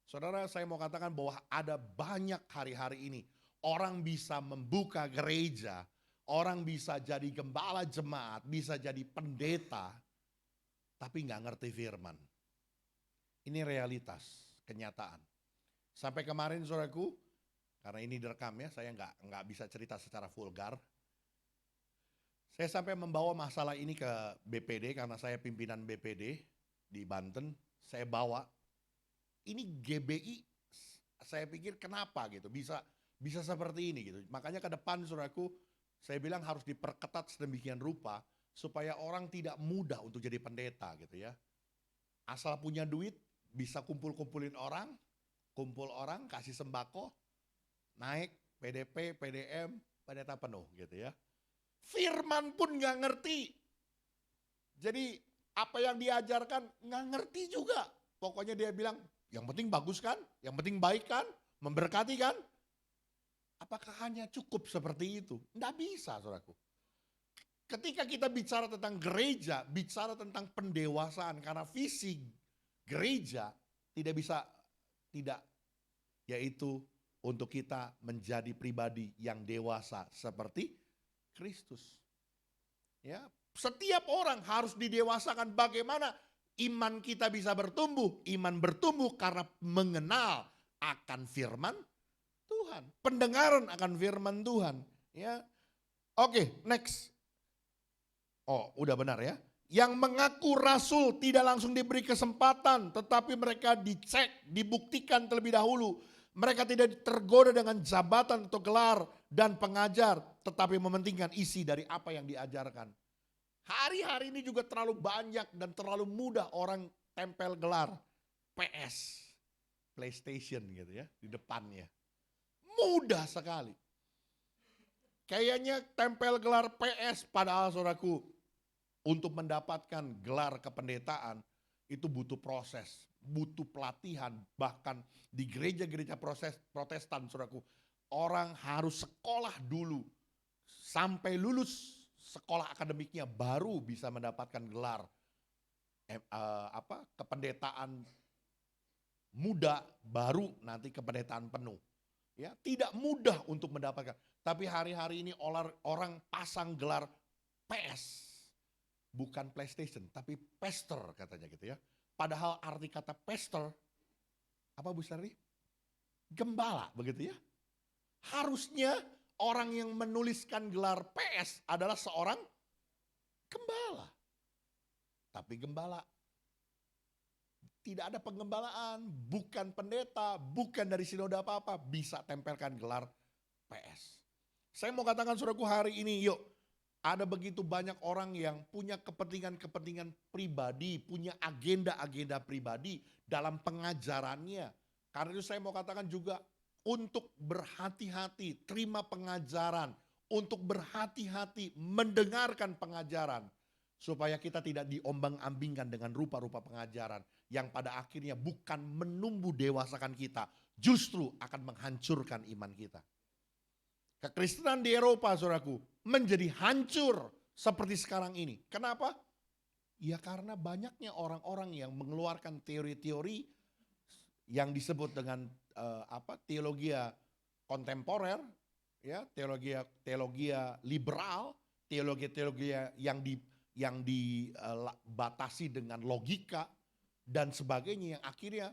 Saudara, saya mau katakan bahwa ada banyak hari-hari ini orang bisa membuka gereja, orang bisa jadi gembala jemaat, bisa jadi pendeta, tapi nggak ngerti firman. Ini realitas, kenyataan. Sampai kemarin, saudaraku, karena ini direkam ya, saya nggak bisa cerita secara vulgar. Saya sampai membawa masalah ini ke BPD karena saya pimpinan BPD di Banten. Saya bawa, ini GBI, saya pikir kenapa gitu bisa bisa seperti ini gitu. Makanya ke depan saudaraku, saya bilang harus diperketat sedemikian rupa supaya orang tidak mudah untuk jadi pendeta gitu ya. Asal punya duit, bisa kumpul-kumpulin orang, kumpul orang, kasih sembako, naik PDP, PDM, pendeta penuh gitu ya. Firman pun nggak ngerti. Jadi apa yang diajarkan nggak ngerti juga. Pokoknya dia bilang, yang penting bagus kan, yang penting baik kan, memberkati kan. Apakah hanya cukup seperti itu? Nggak bisa, saudaraku. Ketika kita bicara tentang gereja, bicara tentang pendewasaan, karena visi gereja tidak bisa tidak, yaitu untuk kita menjadi pribadi yang dewasa seperti Kristus. Ya, setiap orang harus didewasakan. Bagaimana iman kita bisa bertumbuh? Iman bertumbuh karena mengenal akan firman Tuhan, pendengaran akan firman Tuhan. Ya, oke, next. Oh, udah benar ya. Yang mengaku rasul tidak langsung diberi kesempatan, tetapi mereka dicek, dibuktikan terlebih dahulu. Mereka tidak tergoda dengan jabatan atau gelar dan pengajar, tetapi mementingkan isi dari apa yang diajarkan. Hari-hari ini juga terlalu banyak dan terlalu mudah orang tempel gelar PS, PlayStation gitu ya, di depannya. Mudah sekali. Kayaknya tempel gelar PS, padahal saudaraku, untuk mendapatkan gelar kependetaan itu butuh proses, butuh pelatihan. Bahkan di gereja-gereja Protestan, saudaraku, orang harus sekolah dulu sampai lulus sekolah akademiknya baru bisa mendapatkan gelar kependetaan muda, baru nanti kependetaan penuh. Ya, tidak mudah untuk mendapatkan. Tapi hari-hari ini orang pasang gelar PS. Bukan PlayStation, tapi pastor katanya gitu ya. Padahal arti kata pastor, apa Bu Sari? Gembala begitu ya. Harusnya orang yang menuliskan gelar PS adalah seorang gembala. Tapi gembala, tidak ada penggembalaan, bukan pendeta, bukan dari sinode apa-apa, bisa tempelkan gelar PS. Saya mau katakan saudaraku hari ini, yuk, ada begitu banyak orang yang punya kepentingan-kepentingan pribadi, punya agenda-agenda pribadi dalam pengajarannya. Karena itu saya mau katakan juga untuk berhati-hati, terima pengajaran, untuk berhati-hati mendengarkan pengajaran. Supaya kita tidak diombang-ambingkan dengan rupa-rupa pengajaran yang pada akhirnya bukan menumbuh dewasakan kita, justru akan menghancurkan iman kita. Kekristenan di Eropa, saudaraku, menjadi hancur seperti sekarang ini. Kenapa? Ya karena banyaknya orang-orang yang mengeluarkan teori-teori yang disebut dengan teologi kontemporer, ya, teologi liberal, teologi yang dibatasi dengan logika dan sebagainya, yang akhirnya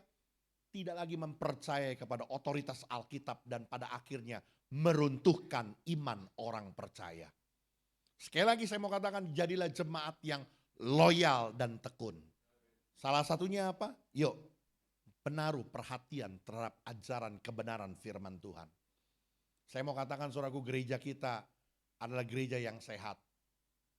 tidak lagi mempercayai kepada otoritas Alkitab dan pada akhirnya meruntuhkan iman orang percaya. Sekali lagi saya mau katakan, jadilah jemaat yang loyal dan tekun. Salah satunya apa? Yuk, menaruh perhatian terhadap ajaran kebenaran firman Tuhan. Saya mau katakan saudaraku, gereja kita adalah gereja yang sehat.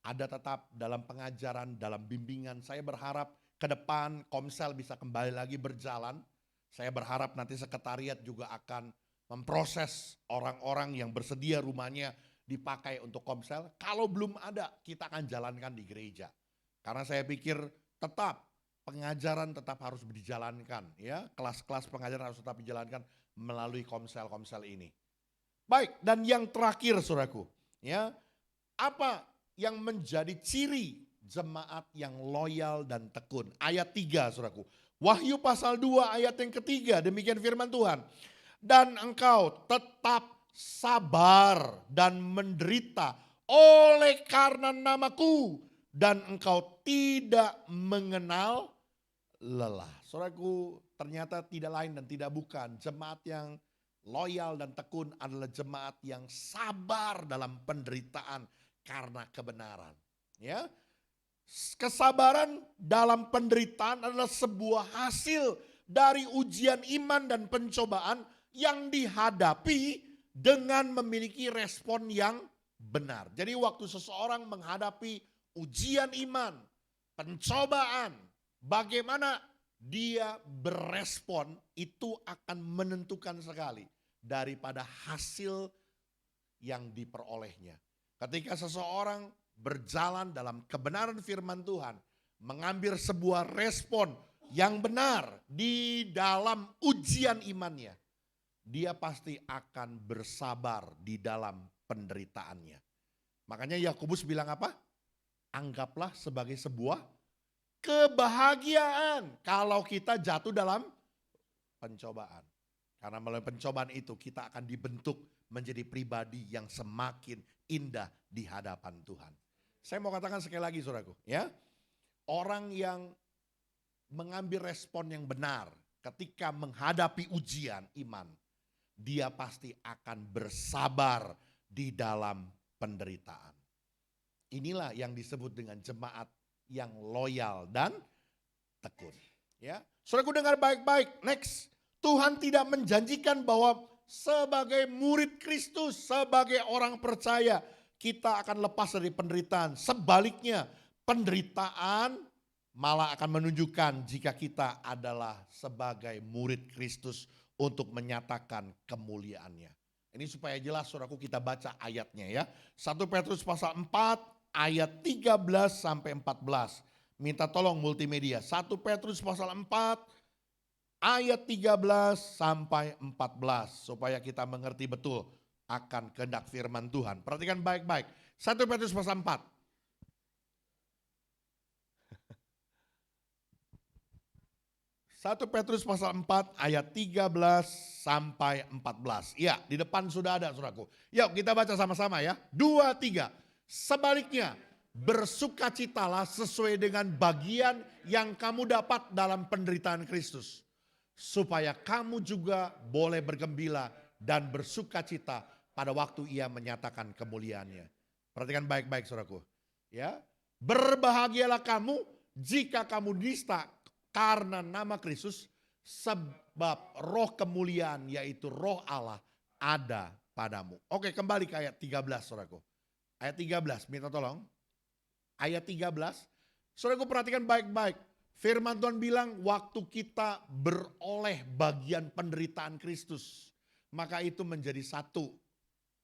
Ada tetap dalam pengajaran, dalam bimbingan. Saya berharap ke depan Komsel bisa kembali lagi berjalan. Saya berharap nanti sekretariat juga akan memproses orang-orang yang bersedia rumahnya dipakai untuk Komsel. Kalau belum ada, kita akan jalankan di gereja. Karena saya pikir tetap pengajaran tetap harus dijalankan, ya. Kelas-kelas pengajaran harus tetap dijalankan melalui Komsel-Komsel ini. Baik, dan yang terakhir saudaraku, ya. Apa yang menjadi ciri jemaat yang loyal dan tekun? Ayat 3 saudaraku. Wahyu pasal 2 ayat yang ketiga, demikian firman Tuhan. Dan engkau tetap sabar dan menderita oleh karena namaku, dan engkau tidak mengenal lelah. Saudaraku, ternyata tidak lain dan tidak bukan, jemaat yang loyal dan tekun adalah jemaat yang sabar dalam penderitaan karena kebenaran. Ya, kesabaran dalam penderitaan adalah sebuah hasil dari ujian iman dan pencobaan yang dihadapi dengan memiliki respon yang benar. Jadi waktu seseorang menghadapi ujian iman, pencobaan, bagaimana dia berespon itu akan menentukan sekali daripada hasil yang diperolehnya. Ketika seseorang berjalan dalam kebenaran firman Tuhan, mengambil sebuah respon yang benar di dalam ujian imannya, dia pasti akan bersabar di dalam penderitaannya. Makanya Yakobus bilang apa? Anggaplah sebagai sebuah kebahagiaan kalau kita jatuh dalam pencobaan. Karena melalui pencobaan itu kita akan dibentuk menjadi pribadi yang semakin indah di hadapan Tuhan. Saya mau katakan sekali lagi saudaraku, ya. Orang yang mengambil respon yang benar ketika menghadapi ujian iman, dia pasti akan bersabar di dalam penderitaan. Inilah yang disebut dengan jemaat yang loyal dan tekun. Ya, saudaraku dengar baik-baik. Next, Tuhan tidak menjanjikan bahwa sebagai murid Kristus, sebagai orang percaya, kita akan lepas dari penderitaan. Sebaliknya, penderitaan malah akan menunjukkan jika kita adalah sebagai murid Kristus untuk menyatakan kemuliaannya. Ini supaya jelas saudaraku kita baca ayatnya ya. 1 Petrus pasal 4 ayat 13 sampai 14. Minta tolong multimedia. 1 Petrus pasal 4 ayat 13 sampai 14. Supaya kita mengerti betul akan kehendak firman Tuhan. Perhatikan baik-baik. 1 Petrus pasal 4. 1 Petrus pasal 4 ayat 13 sampai 14. Ya, di depan sudah ada saudaraku. Yuk kita baca sama-sama ya. 2, 3. Sebaliknya, bersukacitalah sesuai dengan bagian yang kamu dapat dalam penderitaan Kristus. Supaya kamu juga boleh bergembira dan bersukacita pada waktu ia menyatakan kemuliaannya. Perhatikan baik-baik saudaraku. Ya, berbahagialah kamu jika kamu nista karena nama Kristus, sebab roh kemuliaan yaitu roh Allah ada padamu. Oke, kembali ke ayat 13 saudaraku. Ayat 13, minta tolong. Ayat 13, saudaraku perhatikan baik-baik. Firman Tuhan bilang waktu kita beroleh bagian penderitaan Kristus, maka itu menjadi satu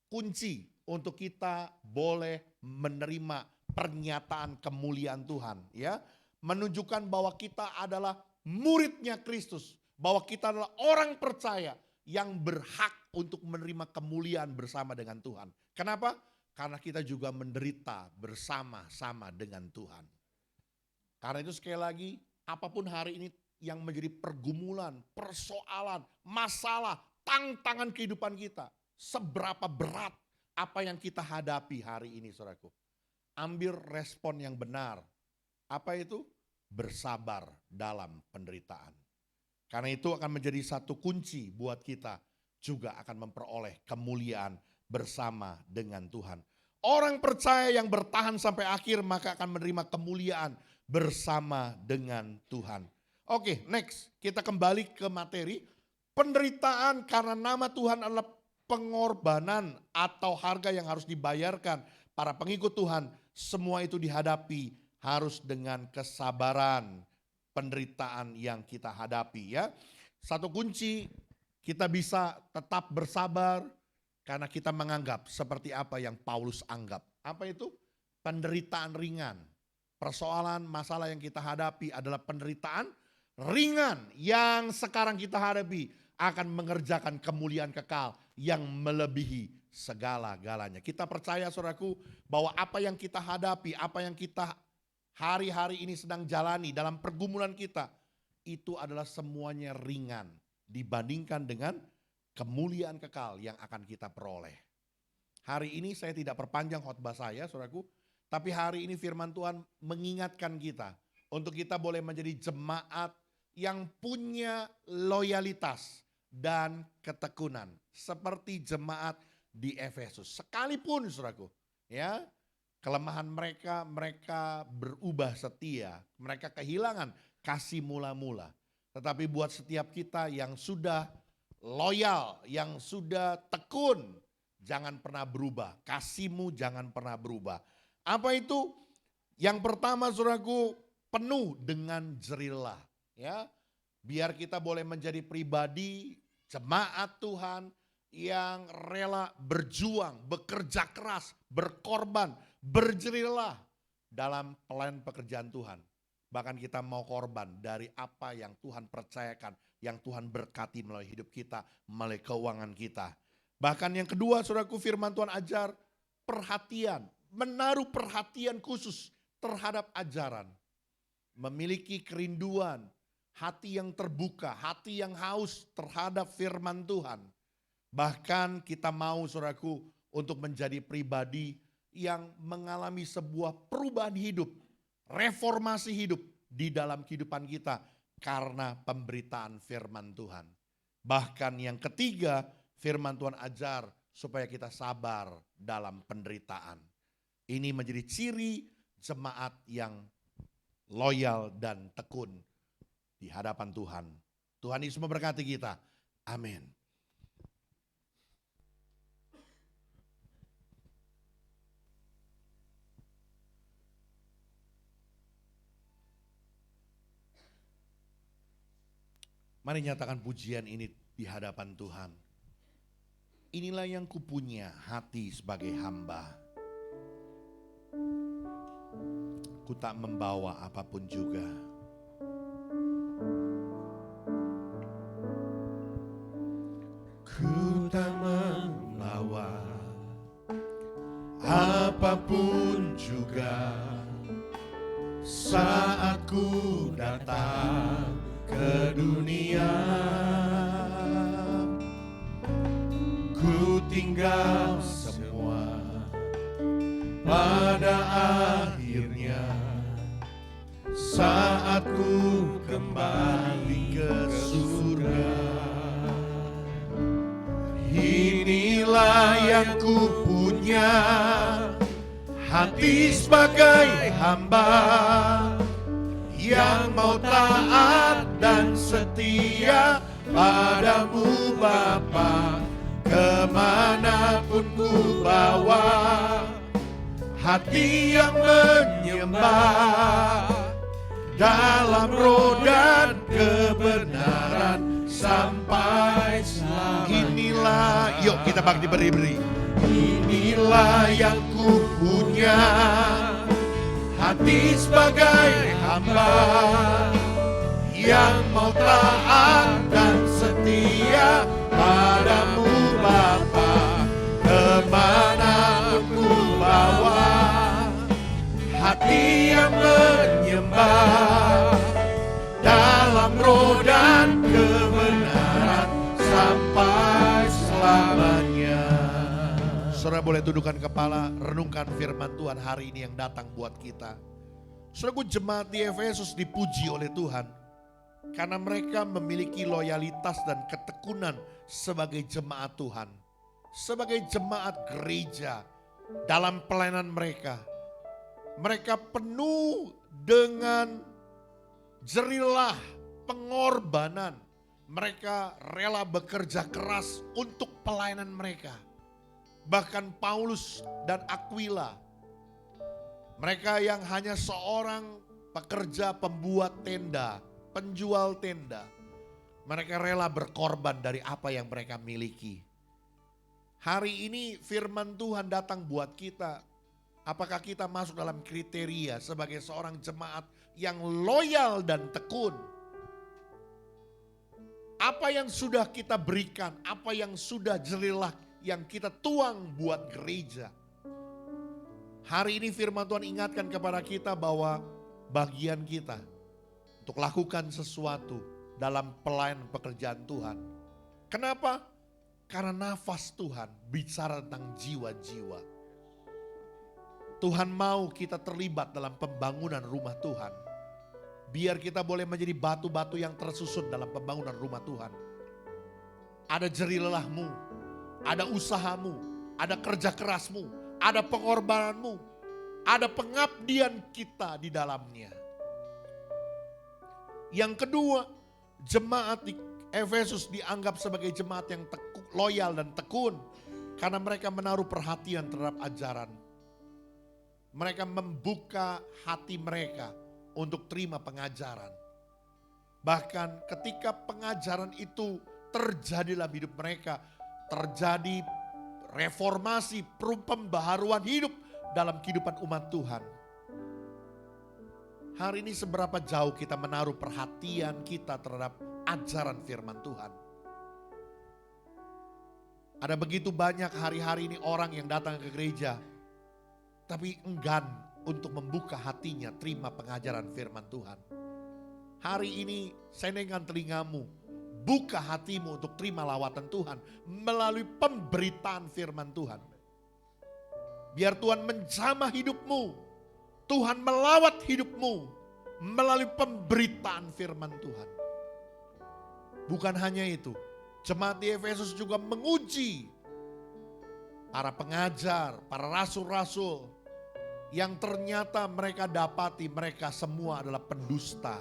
kunci untuk kita boleh menerima pernyataan kemuliaan Tuhan. Ya, menunjukkan bahwa kita adalah muridnya Kristus. Bahwa kita adalah orang percaya yang berhak untuk menerima kemuliaan bersama dengan Tuhan. Kenapa? Karena kita juga menderita bersama-sama dengan Tuhan. Karena itu sekali lagi, apapun hari ini yang menjadi pergumulan, persoalan, masalah, tantangan kehidupan kita. Seberapa berat apa yang kita hadapi hari ini saudaraku. Ambil respon yang benar. Apa itu? Bersabar dalam penderitaan. Karena itu akan menjadi satu kunci buat kita juga akan memperoleh kemuliaan bersama dengan Tuhan. Orang percaya yang bertahan sampai akhir maka akan menerima kemuliaan bersama dengan Tuhan. Oke, next. Kita kembali ke materi. Penderitaan karena nama Tuhan adalah pengorbanan atau harga yang harus dibayarkan para pengikut Tuhan. Semua itu dihadapi harus dengan kesabaran penderitaan yang kita hadapi ya. Satu kunci kita bisa tetap bersabar karena kita menganggap seperti apa yang Paulus anggap. Apa itu? Penderitaan ringan. Persoalan masalah yang kita hadapi adalah penderitaan ringan yang sekarang kita hadapi akan mengerjakan kemuliaan kekal yang melebihi segala-galanya. Kita percaya saudaraku bahwa apa yang kita hadapi, apa yang kita hari-hari ini sedang jalani dalam pergumulan kita, itu adalah semuanya ringan dibandingkan dengan kemuliaan kekal yang akan kita peroleh. Hari ini saya tidak perpanjang khotbah saya saudaraku, tapi hari ini firman Tuhan mengingatkan kita untuk kita boleh menjadi jemaat yang punya loyalitas dan ketekunan. Seperti jemaat di Efesus. Sekalipun saudaraku, ya, kelemahan mereka berubah setia. Mereka kehilangan kasih mula-mula. Tetapi buat setiap kita yang sudah loyal, yang sudah tekun, jangan pernah berubah. Kasihmu jangan pernah berubah. Apa itu? Yang pertama saudaraku, penuh dengan jerilah. Ya, biar kita boleh menjadi pribadi jemaat Tuhan yang rela berjuang, bekerja keras, berkorban, berjerilah dalam pelayanan pekerjaan Tuhan. Bahkan kita mau korban dari apa yang Tuhan percayakan, yang Tuhan berkati melalui hidup kita, melalui keuangan kita. Bahkan yang kedua, saudaraku, firman Tuhan ajar perhatian, menaruh perhatian khusus terhadap ajaran. Memiliki kerinduan, hati yang terbuka, hati yang haus terhadap firman Tuhan. Bahkan kita mau, saudaraku, untuk menjadi pribadi yang mengalami sebuah perubahan hidup, reformasi hidup di dalam kehidupan kita karena pemberitaan firman Tuhan. Bahkan yang ketiga, firman Tuhan ajar supaya kita sabar dalam penderitaan. Ini menjadi ciri jemaat yang loyal dan tekun di hadapan Tuhan. Tuhan Yesus memberkati kita. Amin. Mari nyatakan pujian ini di hadapan Tuhan. Inilah yang kupunya, hati sebagai hamba. Ku tak membawa apapun juga. Ku tak membawa apapun juga saat ku datang ke dunia. Ku tinggal semua pada akhirnya saat ku kembali ke surga. Inilah yang ku punya, hati sebagai hamba yang mau taat dan setia padamu Bapa. Kemanapun ku bawa, hati yang menyembah dalam roh dan kebenaran sampai selamanya. Inilah, yuk kita bakti beri-beri. Inilah yang ku punya, hati sebagai hamba yang mau taat dan setia padamu Bapa. Kemanapun ku bawa, hati yang menyembah dalam roh dan kebenaran sampai selamanya. Saudara boleh tundukkan kepala, renungkan firman Tuhan hari ini yang datang buat kita. Saudaraku, jemaat di Efesus dipuji oleh Tuhan karena mereka memiliki loyalitas dan ketekunan sebagai jemaat Tuhan, sebagai jemaat gereja dalam pelayanan mereka. Mereka penuh dengan jerilah pengorbanan. Mereka rela bekerja keras untuk pelayanan mereka. Bahkan Paulus dan Aquila, mereka yang hanya seorang pekerja pembuat tenda, penjual tenda, mereka rela berkorban dari apa yang mereka miliki. Hari ini firman Tuhan datang buat kita. Apakah kita masuk dalam kriteria sebagai seorang jemaat yang loyal dan tekun? Apa yang sudah kita berikan, apa yang sudah jerilah yang kita tuang buat gereja. Hari ini firman Tuhan ingatkan kepada kita bahwa bagian kita untuk lakukan sesuatu dalam pelayanan pekerjaan Tuhan. Kenapa? Karena nafas Tuhan bicara tentang jiwa-jiwa. Tuhan mau kita terlibat dalam pembangunan rumah Tuhan. Biar kita boleh menjadi batu-batu yang tersusun dalam pembangunan rumah Tuhan. Ada jerilahmu, ada usahamu, ada kerja kerasmu, ada pengorbananmu, ada pengabdian kita di dalamnya. Yang kedua, jemaat di Efesus dianggap sebagai jemaat yang loyal dan tekun karena mereka menaruh perhatian terhadap ajaran. Mereka membuka hati mereka untuk terima pengajaran. Bahkan ketika pengajaran itu terjadi dalam hidup mereka, terjadi reformasi, pembaharuan hidup dalam kehidupan umat Tuhan. Hari ini seberapa jauh kita menaruh perhatian kita terhadap ajaran firman Tuhan. Ada begitu banyak hari-hari ini orang yang datang ke gereja, tapi enggan untuk membuka hatinya terima pengajaran firman Tuhan. Hari ini senengan telingamu, buka hatimu untuk terima lawatan Tuhan melalui pemberitaan firman Tuhan. Biar Tuhan menjamah hidupmu, Tuhan melawat hidupmu melalui pemberitaan firman Tuhan. Bukan hanya itu, jemaat di Efesus juga menguji para pengajar, para rasul-rasul yang ternyata mereka dapati mereka semua adalah pendusta.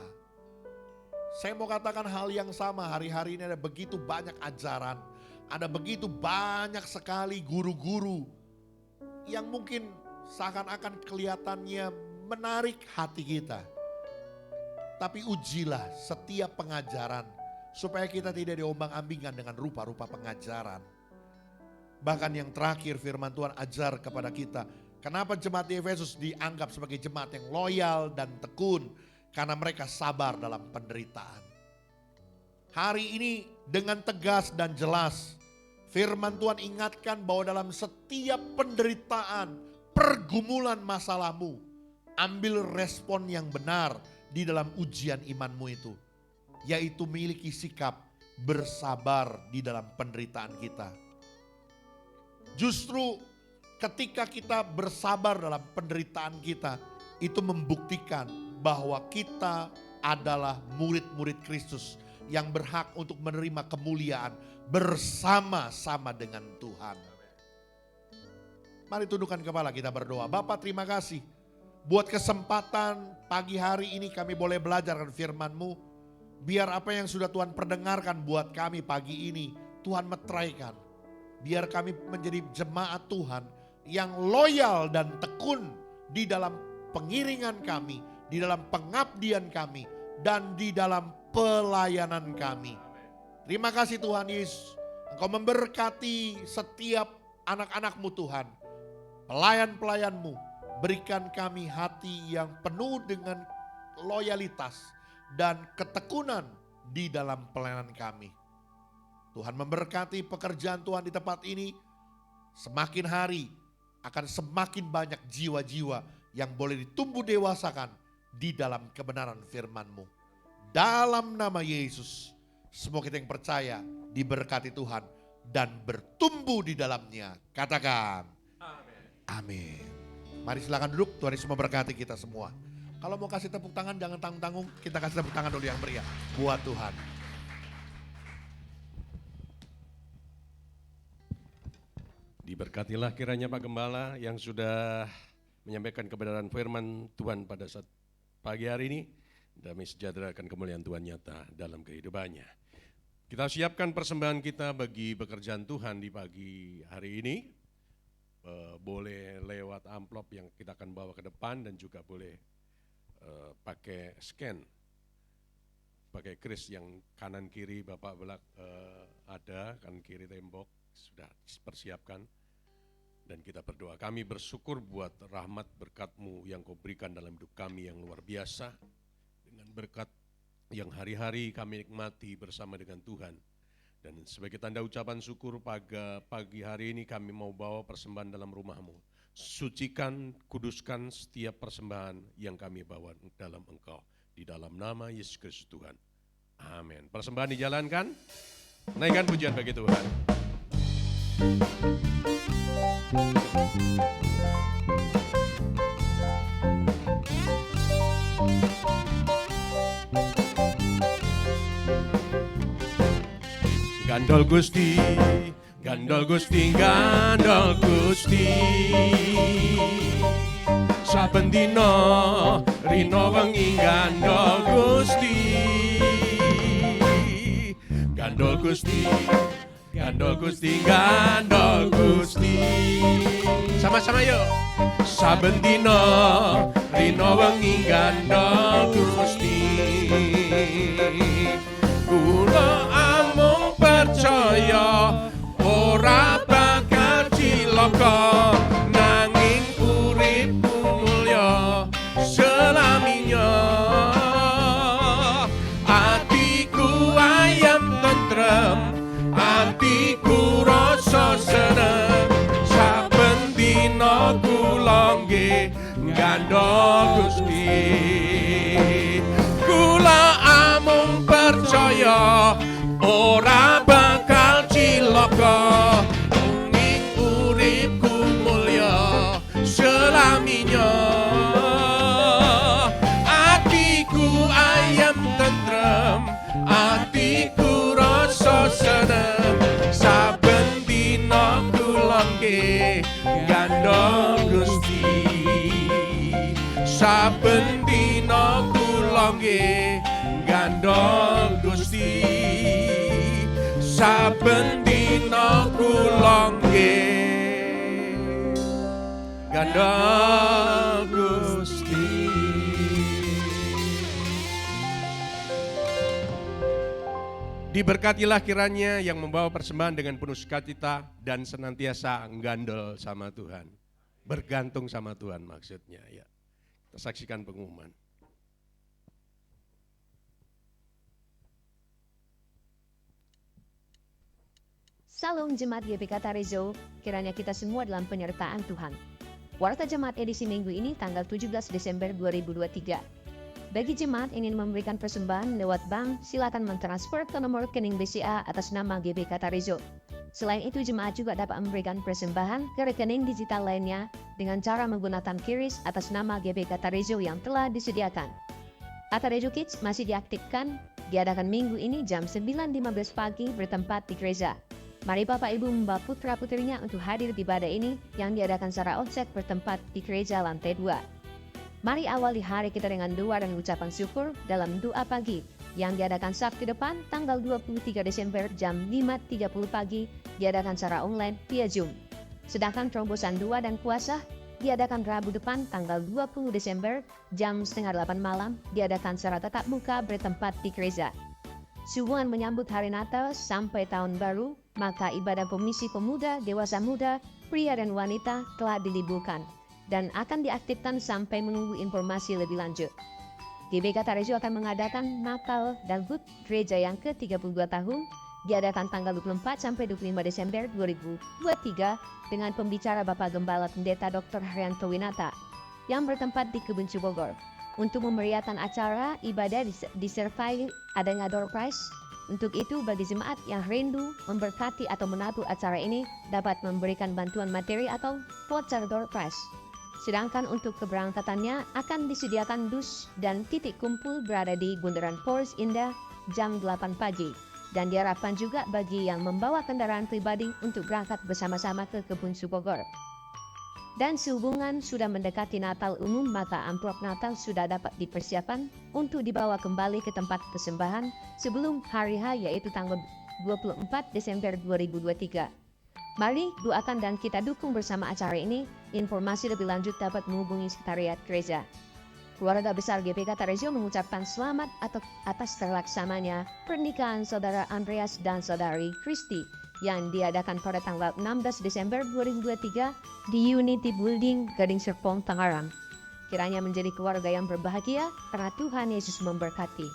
Saya mau katakan hal yang sama, hari-hari ini ada begitu banyak ajaran, ada begitu banyak sekali guru-guru yang mungkin seakan-akan kelihatannya menarik hati kita. Tapi ujilah setiap pengajaran supaya kita tidak diombang-ambingkan dengan rupa-rupa pengajaran. Bahkan yang terakhir firman Tuhan ajar kepada kita, kenapa jemaat di Efesus dianggap sebagai jemaat yang loyal dan tekun? Karena mereka sabar dalam penderitaan. Hari ini dengan tegas dan jelas firman Tuhan ingatkan bahwa dalam setiap penderitaan, pergumulan masalahmu, ambil respon yang benar di dalam ujian imanmu itu. Yaitu memiliki sikap bersabar di dalam penderitaan kita. Justru ketika kita bersabar dalam penderitaan kita, itu membuktikan bahwa kita adalah murid-murid Kristus yang berhak untuk menerima kemuliaan bersama-sama dengan Tuhan. Mari tundukkan kepala, kita berdoa. Bapa, terima kasih buat kesempatan pagi hari ini kami boleh belajar firman-Mu. Biar apa yang sudah Tuhan perdengarkan buat kami pagi ini, Tuhan meteraikan. Biar kami menjadi jemaat Tuhan yang loyal dan tekun di dalam pengiringan kami, di dalam pengabdian kami, dan di dalam pelayanan kami. Terima kasih Tuhan Yesus, Engkau memberkati setiap anak-anak-Mu Tuhan, pelayan-pelayan-Mu. Berikan kami hati yang penuh dengan loyalitas dan ketekunan di dalam pelayanan kami. Tuhan memberkati pekerjaan Tuhan di tempat ini. Semakin hari akan semakin banyak jiwa-jiwa yang boleh ditumbuh dewasakan di dalam kebenaran firman-Mu. Dalam nama Yesus, semua kita yang percaya diberkati Tuhan dan bertumbuh di dalamnya. Katakan amin. Mari silakan duduk, Tuhan Yesus memberkati kita semua. Kalau mau kasih tepuk tangan jangan tanggung-tanggung, kita kasih tepuk tangan dulu yang meriah buat Tuhan. Diberkatilah kiranya Pak Gembala yang sudah menyampaikan kebenaran firman Tuhan pada saat pagi hari ini. Damai sejahtera akan kemuliaan Tuhan nyata dalam kehidupannya. Kita siapkan persembahan kita bagi pekerjaan Tuhan di pagi hari ini. Boleh lewat amplop yang kita akan bawa ke depan dan juga boleh pakai scan. Pakai kris yang kanan kiri Bapak belak ada, kanan kiri tembok sudah dipersiapkan. Dan kita berdoa, kami bersyukur buat rahmat berkat-Mu yang Kau berikan dalam hidup kami yang luar biasa. Dengan berkat yang hari-hari kami nikmati bersama dengan Tuhan. Dan sebagai tanda ucapan syukur pagi hari ini kami mau bawa persembahan dalam rumah-Mu. Sucikan, kuduskan setiap persembahan yang kami bawa dalam Engkau. Di dalam nama Yesus Kristus Tuhan. Amin. Persembahan dijalankan. Naikkan pujian bagi Tuhan. Gandol Gusti, gandol Gusti, gandol Gusti. Saben dina rino wengi gandol Gusti. gandol Gusti, gandol Gusti, gandol Gusti. Sama-sama yuk. Saben dina rina wengi gandol Gusti. Kula amung percaya ora bakal cilaka, nanging uripku mulya selaminya. Atiku ayam tentrem, atiku rasa seneng, saben dina kula nggih gandol Gusti. Kula amung percaya ora bakal cilaka, nanging uripku mulya selaminya. Atiku ayam tentrem, atiku rasa seneng, saben dina kula nggih gandol Gusti. Saben dina kula nggih gandol Gusti. Saben dina kula nggih gandol Gusti. Diberkatilah kiranya yang membawa persembahan dengan penuh sukacita dan senantiasa gandol sama Tuhan. Bergantung sama Tuhan maksudnya ya. Kita saksikan pengumuman. Salam Jemaat GBK Tarezo, kiranya kita semua dalam penyertaan Tuhan. Warta Jemaat edisi minggu ini tanggal 17 Desember 2023. Bagi jemaat ingin memberikan persembahan lewat bank, silakan mentransfer ke nomor rekening BCA atas nama GBK Tarezo. Selain itu, jemaat juga dapat memberikan persembahan ke rekening digital lainnya dengan cara menggunakan QRIS atas nama GBK Tarezo yang telah disediakan. Tarezo Kids masih diaktifkan, diadakan minggu ini jam 9.15 pagi bertempat di gereja. Mari Bapak Ibu membawa putra-putrinya untuk hadir di ibadah ini yang diadakan secara onsite bertempat di gereja lantai 2. Mari awali hari kita dengan doa dan ucapan syukur dalam doa pagi yang diadakan Sabtu depan tanggal 23 Desember jam 5.30 pagi diadakan secara online via Zoom. Sedangkan terobosan doa dan kuasa diadakan Rabu depan tanggal 20 Desember jam 7:30 malam diadakan secara tatap muka bertempat di gereja. Sehubungan menyambut hari Natal sampai Tahun Baru, maka ibadah komisi pemuda, dewasa muda, pria dan wanita telah diliburkan dan akan diaktifkan sampai menunggu informasi lebih lanjut. GBK Tarezo akan mengadakan Natal dan HUT Gereja yang ke-32 tahun, diadakan tanggal 24 sampai 25 Desember 2023 dengan pembicara Bapak Gembala Pendeta Dr. Haryanto Winata yang bertempat di Kebun Bogor. Untuk memeriahkan acara, ibadah disertai adanya door prize. Untuk itu, bagi jemaat yang rindu memberkati atau menabur acara ini dapat memberikan bantuan materi atau voucher door prize. Sedangkan untuk keberangkatannya akan disediakan dus dan titik kumpul berada di Bundaran Polres Indah jam 8 pagi. Dan diharapkan juga bagi yang membawa kendaraan pribadi untuk berangkat bersama-sama ke Kebun Bogor. Dan sehubungan sudah mendekati Natal umum, maka amplop Natal sudah dapat dipersiapkan untuk dibawa kembali ke tempat persembahan sebelum hari H yaitu tanggal 24 Desember 2023. Mari doakan dan kita dukung bersama acara ini. Informasi lebih lanjut dapat menghubungi sekretariat gereja. Keluarga besar GBK Tarezo mengucapkan selamat atas terlaksananya pernikahan Saudara Andreas dan Saudari Kristi yang diadakan pada tanggal 16 Desember 2023 di Unity Building, Gading Serpong, Tangerang. Kiranya menjadi keluarga yang berbahagia karena Tuhan Yesus memberkati.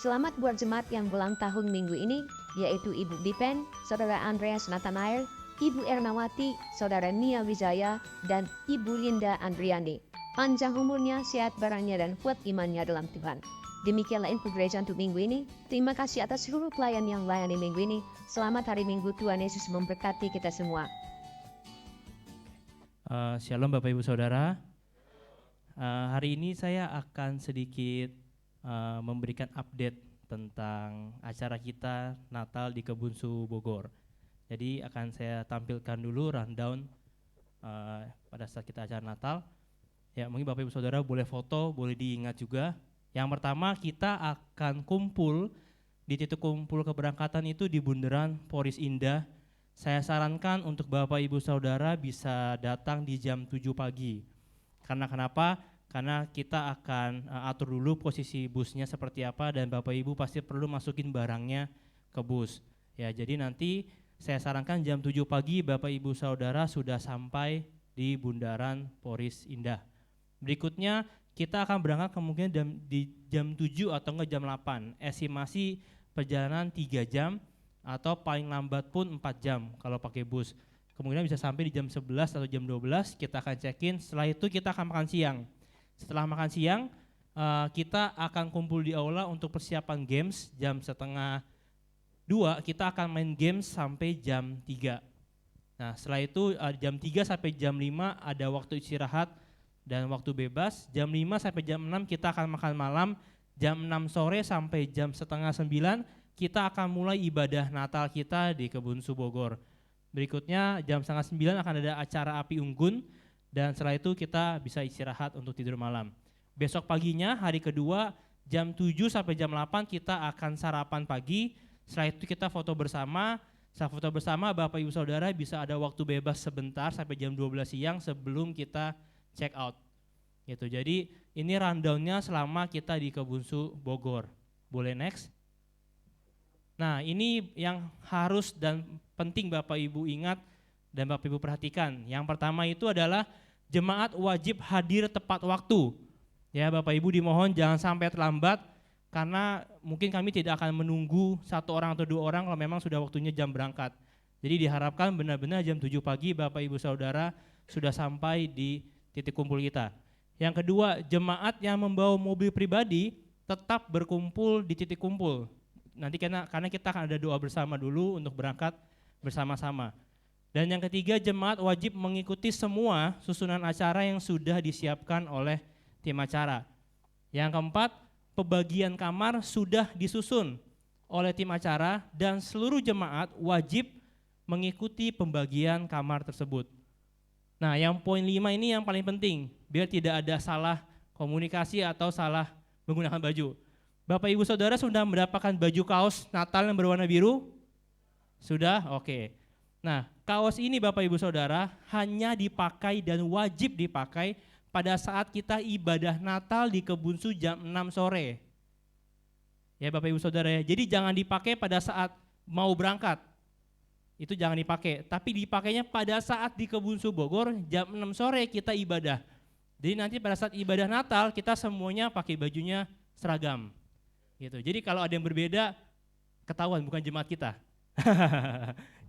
Selamat buat jemaat yang ulang tahun minggu ini, yaitu Ibu Bipen, Saudara Andreas Nathanael, Ibu Ernawati, Saudara Nia Wijaya, dan Ibu Linda Andriani. Panjang umurnya, sehat barangnya, dan kuat imannya dalam Tuhan. Demikianlah info gereja untuk minggu ini. Terima kasih atas seluruh pelayan yang melayani minggu ini. Selamat hari Minggu, Tuhan Yesus memberkati kita semua. Shalom Bapak Ibu Saudara. Hari ini saya akan sedikit memberikan update tentang acara kita Natal di Kebun Bogor. Jadi akan saya tampilkan dulu rundown pada saat kita acara Natal. Ya, mungkin Bapak Ibu Saudara boleh foto, boleh diingat juga. Yang pertama kita akan kumpul di titik kumpul keberangkatan itu di Bundaran Poris Indah. Saya sarankan untuk Bapak Ibu Saudara bisa datang di jam 7 pagi. Karena kenapa? Karena kita akan atur dulu posisi busnya seperti apa dan Bapak Ibu pasti perlu masukin barangnya ke bus. Ya, jadi nanti saya sarankan jam 7 pagi Bapak Ibu Saudara sudah sampai di Bundaran Poris Indah. Berikutnya kita akan berangkat kemungkinan di jam 7 atau enggak jam 8. Estimasi perjalanan 3 jam atau paling lambat pun 4 jam kalau pakai bus. Kemungkinan bisa sampai di jam 11 atau jam 12 kita akan check-in. Setelah itu kita akan makan siang. Setelah makan siang kita akan kumpul di aula untuk persiapan games. Jam setengah 2 kita akan main games sampai jam 3. Nah setelah itu jam 3 sampai jam 5 ada waktu istirahat dan waktu bebas. Jam 5 sampai jam 6 kita akan makan malam. Jam 6 sore sampai jam setengah 9 kita akan mulai ibadah Natal kita di Kebunsu Bogor. Berikutnya jam setengah 9 akan ada acara api unggun dan setelah itu kita bisa istirahat untuk tidur malam. Besok paginya hari kedua jam 7 sampai jam 8 kita akan sarapan pagi. Setelah itu kita foto bersama. Setelah foto bersama Bapak Ibu Saudara bisa ada waktu bebas sebentar sampai jam 12 siang sebelum kita check out. Gitu. Jadi ini rundown-nya selama kita di Kebunsu Bogor. Boleh next? Nah ini yang harus dan penting Bapak Ibu ingat dan Bapak Ibu perhatikan. Yang pertama itu adalah jemaat wajib hadir tepat waktu. Ya Bapak Ibu dimohon jangan sampai terlambat karena mungkin kami tidak akan menunggu 1 orang atau 2 orang kalau memang sudah waktunya jam berangkat. Jadi diharapkan benar-benar jam 7 pagi Bapak Ibu Saudara sudah sampai di titik kumpul kita. Yang kedua, jemaat yang membawa mobil pribadi tetap berkumpul di titik kumpul. Nanti karena kita akan ada doa bersama dulu untuk berangkat bersama-sama. Dan yang ketiga, jemaat wajib mengikuti semua susunan acara yang sudah disiapkan oleh tim acara. Yang keempat, pembagian kamar sudah disusun oleh tim acara dan seluruh jemaat wajib mengikuti pembagian kamar tersebut. Nah, yang poin 5 ini yang paling penting, biar tidak ada salah komunikasi atau salah menggunakan baju. Bapak Ibu Saudara sudah mendapatkan baju kaos Natal yang berwarna biru? Sudah? Oke. Nah, kaos ini Bapak Ibu Saudara hanya dipakai dan wajib dipakai pada saat kita ibadah Natal di Kebunsu jam 6 sore. Ya Bapak Ibu Saudara ya, jadi jangan dipakai pada saat mau berangkat. Itu jangan dipakai, tapi dipakainya pada saat di Kebunsu Bogor jam 6 sore kita ibadah. Jadi nanti pada saat ibadah Natal kita semuanya pakai bajunya seragam. Gitu. Jadi kalau ada yang berbeda ketahuan bukan jemaat kita.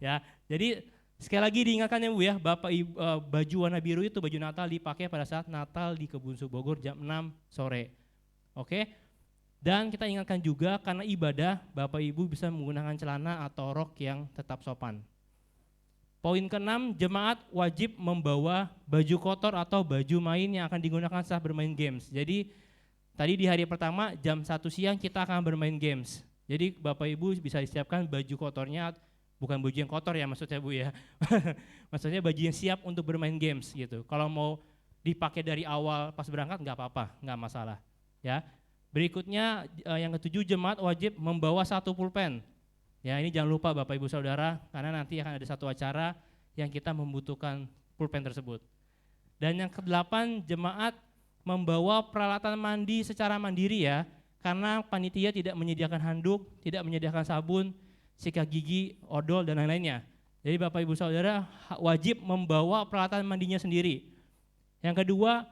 Ya, jadi sekali lagi diingatkan ya Bu ya, Bapak Ibu, baju warna biru itu baju Natal dipakai pada saat Natal di Kebunsu Bogor jam 6 sore. Oke? Dan kita ingatkan juga karena ibadah Bapak Ibu bisa menggunakan celana atau rok yang tetap sopan. Poin ke-6, jemaat wajib membawa baju kotor atau baju main yang akan digunakan saat bermain games. Jadi tadi di hari pertama jam 1 siang kita akan bermain games. Jadi Bapak Ibu bisa disiapkan baju kotornya, bukan baju yang kotor ya maksudnya Bu ya. Maksudnya baju yang siap untuk bermain games gitu. Kalau mau dipakai dari awal pas berangkat nggak apa-apa, nggak masalah. Ya. Berikutnya yang ke-7, jemaat wajib membawa 1 pulpen. Ya ini jangan lupa Bapak Ibu Saudara karena nanti akan ada satu acara yang kita membutuhkan pulpen tersebut. Dan yang ke-8, jemaat membawa peralatan mandi secara mandiri ya, karena panitia tidak menyediakan handuk, tidak menyediakan sabun, sikat gigi, odol dan lain-lainnya. Jadi Bapak Ibu Saudara wajib membawa peralatan mandinya sendiri. Yang kedua,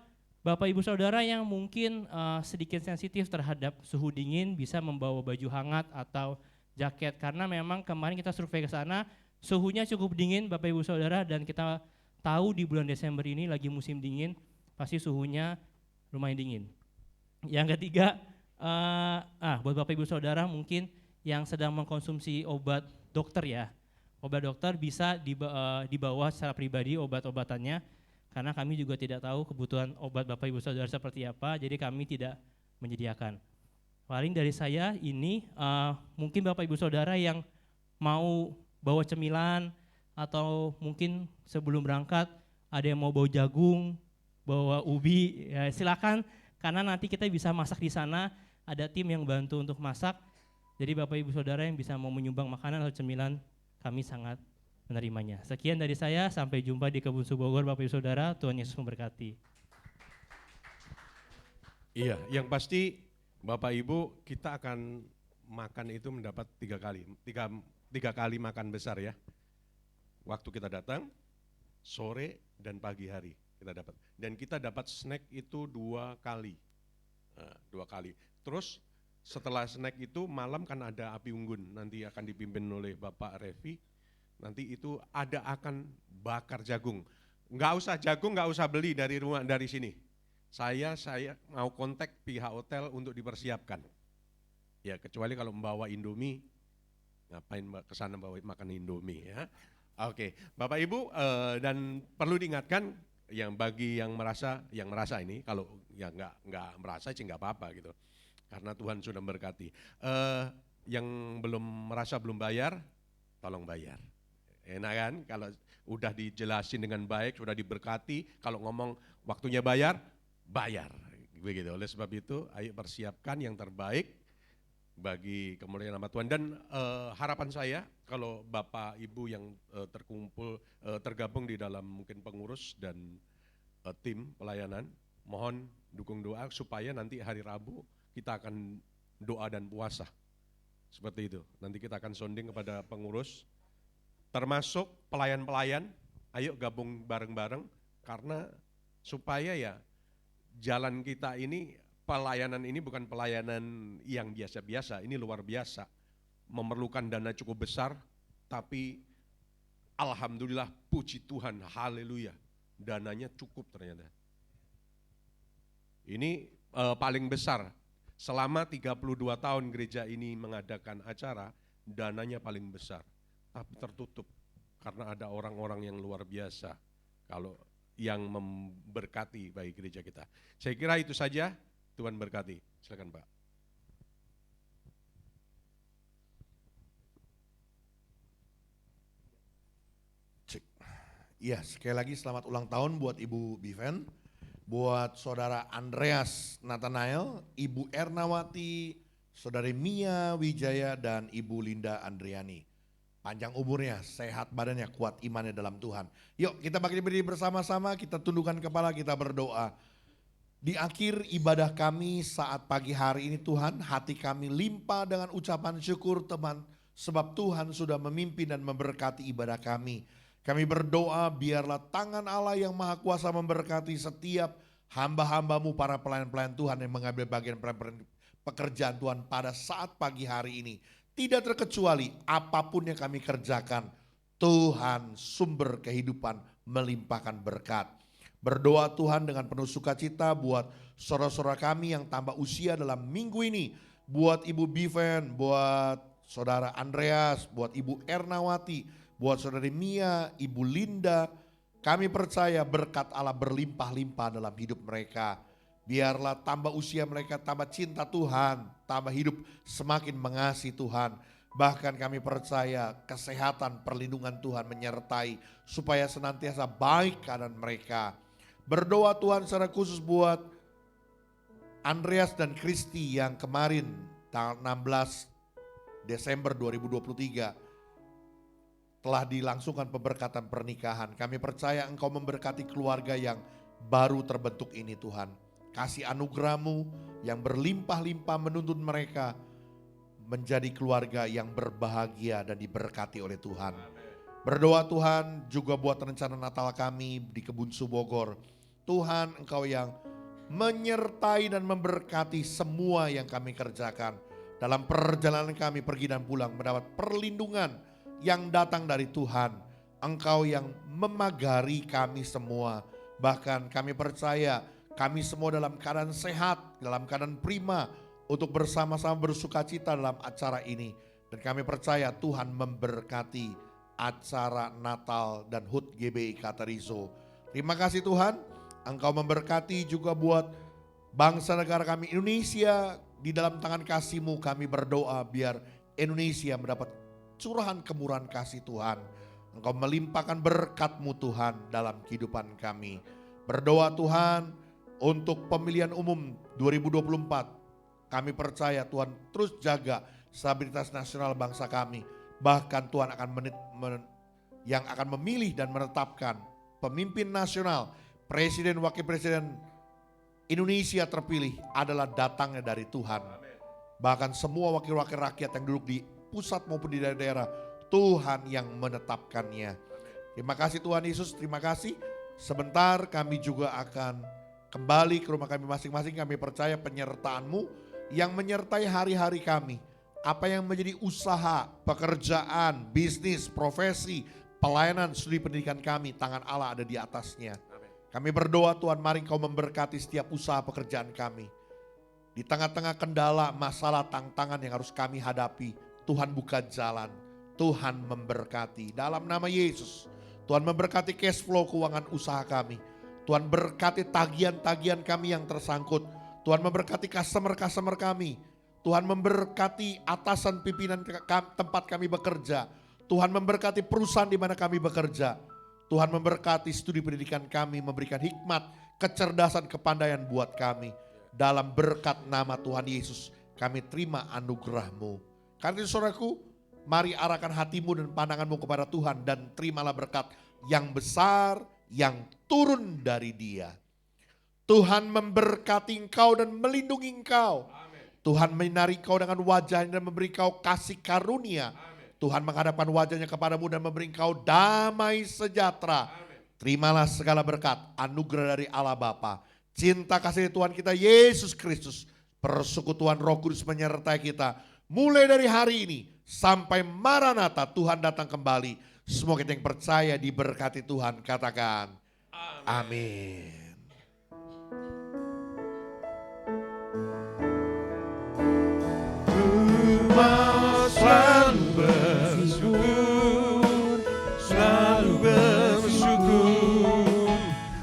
Bapak Ibu Saudara yang mungkin sedikit sensitif terhadap suhu dingin bisa membawa baju hangat atau jaket karena memang kemarin kita survei ke sana suhunya cukup dingin Bapak Ibu Saudara dan kita tahu di bulan Desember ini lagi musim dingin pasti suhunya lumayan dingin. Yang ketiga, buat Bapak Ibu Saudara mungkin yang sedang mengkonsumsi obat dokter ya, obat dokter bisa dibawa secara pribadi obat-obatannya karena kami juga tidak tahu kebutuhan obat Bapak Ibu Saudara seperti apa, jadi kami tidak menyediakan. Paling dari saya ini mungkin Bapak Ibu Saudara yang mau bawa cemilan atau mungkin sebelum berangkat ada yang mau bawa jagung, bawa ubi, ya silakan karena nanti kita bisa masak di sana, ada tim yang bantu untuk masak. Jadi Bapak Ibu Saudara yang bisa mau menyumbang makanan atau cemilan, kami sangat menerimanya. Sekian dari saya, sampai jumpa di Kebun Bogor Bapak Ibu Saudara, Tuhan Yesus memberkati. Iya, yang pasti Bapak Ibu kita akan makan itu mendapat tiga kali makan besar ya. Waktu kita datang, sore dan pagi hari kita dapat. Dan kita dapat snack itu 2 kali. Nah, 2 kali. Terus setelah snack itu malam kan ada api unggun, nanti akan dipimpin oleh Bapak Revi. Nanti itu akan bakar jagung. Jagung nggak usah beli dari rumah dari sini. Saya mau kontak pihak hotel untuk dipersiapkan. Ya kecuali kalau membawa Indomie, ngapain ke sana bawa makan Indomie ya. Oke, Bapak Ibu dan perlu diingatkan bagi yang merasa ini, kalau yang nggak merasa sih nggak apa-apa gitu. Karena Tuhan sudah memberkati. Yang belum merasa belum bayar, tolong bayar. Enak kan kalau udah dijelasin dengan baik, sudah diberkati, kalau ngomong waktunya bayar begitu. Oleh sebab itu ayo persiapkan yang terbaik bagi kemuliaan nama Tuhan. Dan harapan saya kalau Bapak Ibu yang tergabung di dalam mungkin pengurus dan tim pelayanan, mohon dukung doa supaya nanti hari Rabu kita akan doa dan puasa. Seperti itu. Nanti kita akan sounding kepada pengurus, termasuk pelayan-pelayan, ayo gabung bareng-bareng, karena supaya ya jalan kita ini, pelayanan ini bukan pelayanan yang biasa-biasa, ini luar biasa. Memerlukan dana cukup besar, tapi alhamdulillah, puji Tuhan, haleluya, dananya cukup ternyata. Ini paling besar, selama 32 tahun gereja ini mengadakan acara, dananya paling besar. Tapi tertutup, karena ada orang-orang yang luar biasa, kalau yang memberkati bagi gereja kita. Saya kira itu saja, Tuhan berkati. Silakan Pak. Iya, sekali lagi selamat ulang tahun buat Ibu Biven, buat Saudara Andreas Nathanael, Ibu Ernawati, Saudari Mia Wijaya, dan Ibu Linda Andriani. Panjang umurnya, sehat badannya, kuat imannya dalam Tuhan. Yuk kita berdiri bersama-sama, kita tundukkan kepala, kita berdoa. Di akhir ibadah kami saat pagi hari ini Tuhan, hati kami limpah dengan ucapan syukur teman, sebab Tuhan sudah memimpin dan memberkati ibadah kami. Kami berdoa biarlah tangan Allah yang maha kuasa memberkati setiap hamba-hambamu, para pelayan-pelayan Tuhan yang mengambil bagian pekerjaan Tuhan pada saat pagi hari ini. Tidak terkecuali apapun yang kami kerjakan, Tuhan sumber kehidupan melimpahkan berkat. Berdoa Tuhan dengan penuh sukacita buat saudara-saudara kami yang tambah usia dalam minggu ini. Buat Ibu Biven, buat Saudara Andreas, buat Ibu Ernawati, buat Saudari Mia, Ibu Linda. Kami percaya berkat Allah berlimpah-limpah dalam hidup mereka. Biarlah tambah usia mereka, tambah cinta Tuhan, tambah hidup semakin mengasihi Tuhan. Bahkan kami percaya kesehatan, perlindungan Tuhan menyertai supaya senantiasa baik keadaan mereka. Berdoa Tuhan secara khusus buat Andreas dan Kristi yang kemarin tanggal 16 Desember 2023 telah dilangsungkan pemberkatan pernikahan. Kami percaya Engkau memberkati keluarga yang baru terbentuk ini Tuhan. Kasih anugerah-Mu yang berlimpah-limpah menuntun mereka menjadi keluarga yang berbahagia dan diberkati oleh Tuhan. Berdoa Tuhan juga buat rencana Natal kami di Kebun Bogor. Tuhan Engkau yang menyertai dan memberkati semua yang kami kerjakan. Dalam perjalanan kami pergi dan pulang mendapat perlindungan yang datang dari Tuhan. Engkau yang memagari kami semua. Bahkan kami percaya kami semua dalam keadaan sehat, dalam keadaan prima untuk bersama-sama bersukacita dalam acara ini. Dan kami percaya Tuhan memberkati acara Natal dan HUT GBI Katerizo. Terima kasih Tuhan, Engkau memberkati juga buat bangsa negara kami Indonesia. Di dalam tangan kasih-Mu kami berdoa biar Indonesia mendapat curahan kemurahan kasih Tuhan. Engkau melimpahkan berkat-Mu Tuhan dalam kehidupan kami. Berdoa Tuhan untuk pemilihan umum 2024. Kami percaya Tuhan terus jaga stabilitas nasional bangsa kami. Bahkan Tuhan akan yang akan memilih dan menetapkan pemimpin nasional, presiden, wakil presiden Indonesia terpilih adalah datangnya dari Tuhan. Bahkan semua wakil-wakil rakyat yang duduk di pusat maupun di daerah-daerah, Tuhan yang menetapkannya. Terima kasih Tuhan Yesus, terima kasih. Sebentar kami juga akan kembali ke rumah kami masing-masing. Kami percaya penyertaan-Mu yang menyertai hari-hari kami. Apa yang menjadi usaha, pekerjaan, bisnis, profesi, pelayanan, studi pendidikan kami, tangan Allah ada di atasnya. Kami berdoa Tuhan, mari Kau memberkati setiap usaha pekerjaan kami. Di tengah-tengah kendala, masalah, tantangan yang harus kami hadapi, Tuhan buka jalan, Tuhan memberkati. Dalam nama Yesus, Tuhan memberkati cash flow keuangan usaha kami. Tuhan berkati tagihan-tagihan kami yang tersangkut. Tuhan memberkati customer-customer kami. Tuhan memberkati atasan pimpinan tempat kami bekerja. Tuhan memberkati perusahaan di mana kami bekerja. Tuhan memberkati studi pendidikan kami, memberikan hikmat, kecerdasan, kepandaian buat kami. Dalam berkat nama Tuhan Yesus, kami terima anugerah-Mu. Karena itu saudaraku, mari arahkan hatimu dan pandanganmu kepada Tuhan dan terimalah berkat yang besar yang turun dari Dia. Tuhan memberkati engkau dan melindungi engkau. Tuhan menyinari engkau dengan wajahnya dan memberi engkau kasih karunia. Tuhan menghadapkan wajahnya kepadamu dan memberi engkau damai sejahtera. Terimalah segala berkat, anugerah dari Allah Bapa, cinta kasih Tuhan kita Yesus Kristus, persekutuan Roh Kudus menyertai kita. Mulai dari hari ini sampai Maranatha Tuhan datang kembali. Semua kita yang percaya diberkati Tuhan, katakan amin. Selalu bersyukur, selalu bersyukur.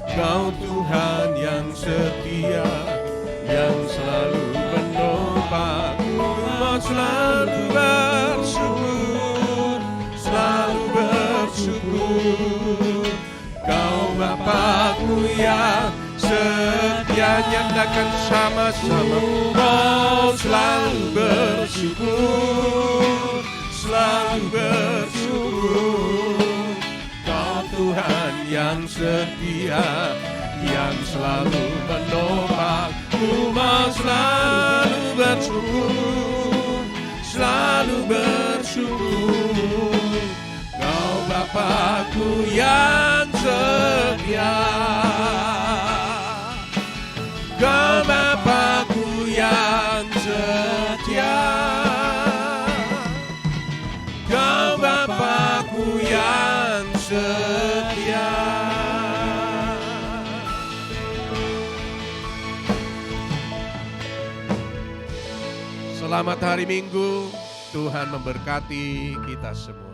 Kau Tuhan yang setia, yang selalu menopang. Mau selalu bersyukur, selalu bersyukur. Kau Bapakku yang setia, nyatakan sama-sama. Mau selalu bersyukur, selalu bersyukur. Kau Tuhan yang setia, yang selalu menopang. Ku mau selalu bersyukur, selalu bersyukur. Kau Bapakku yang setia, Kau Bapakku yang setia, Kau Bapakku yang setia. Selamat hari Minggu, Tuhan memberkati kita semua.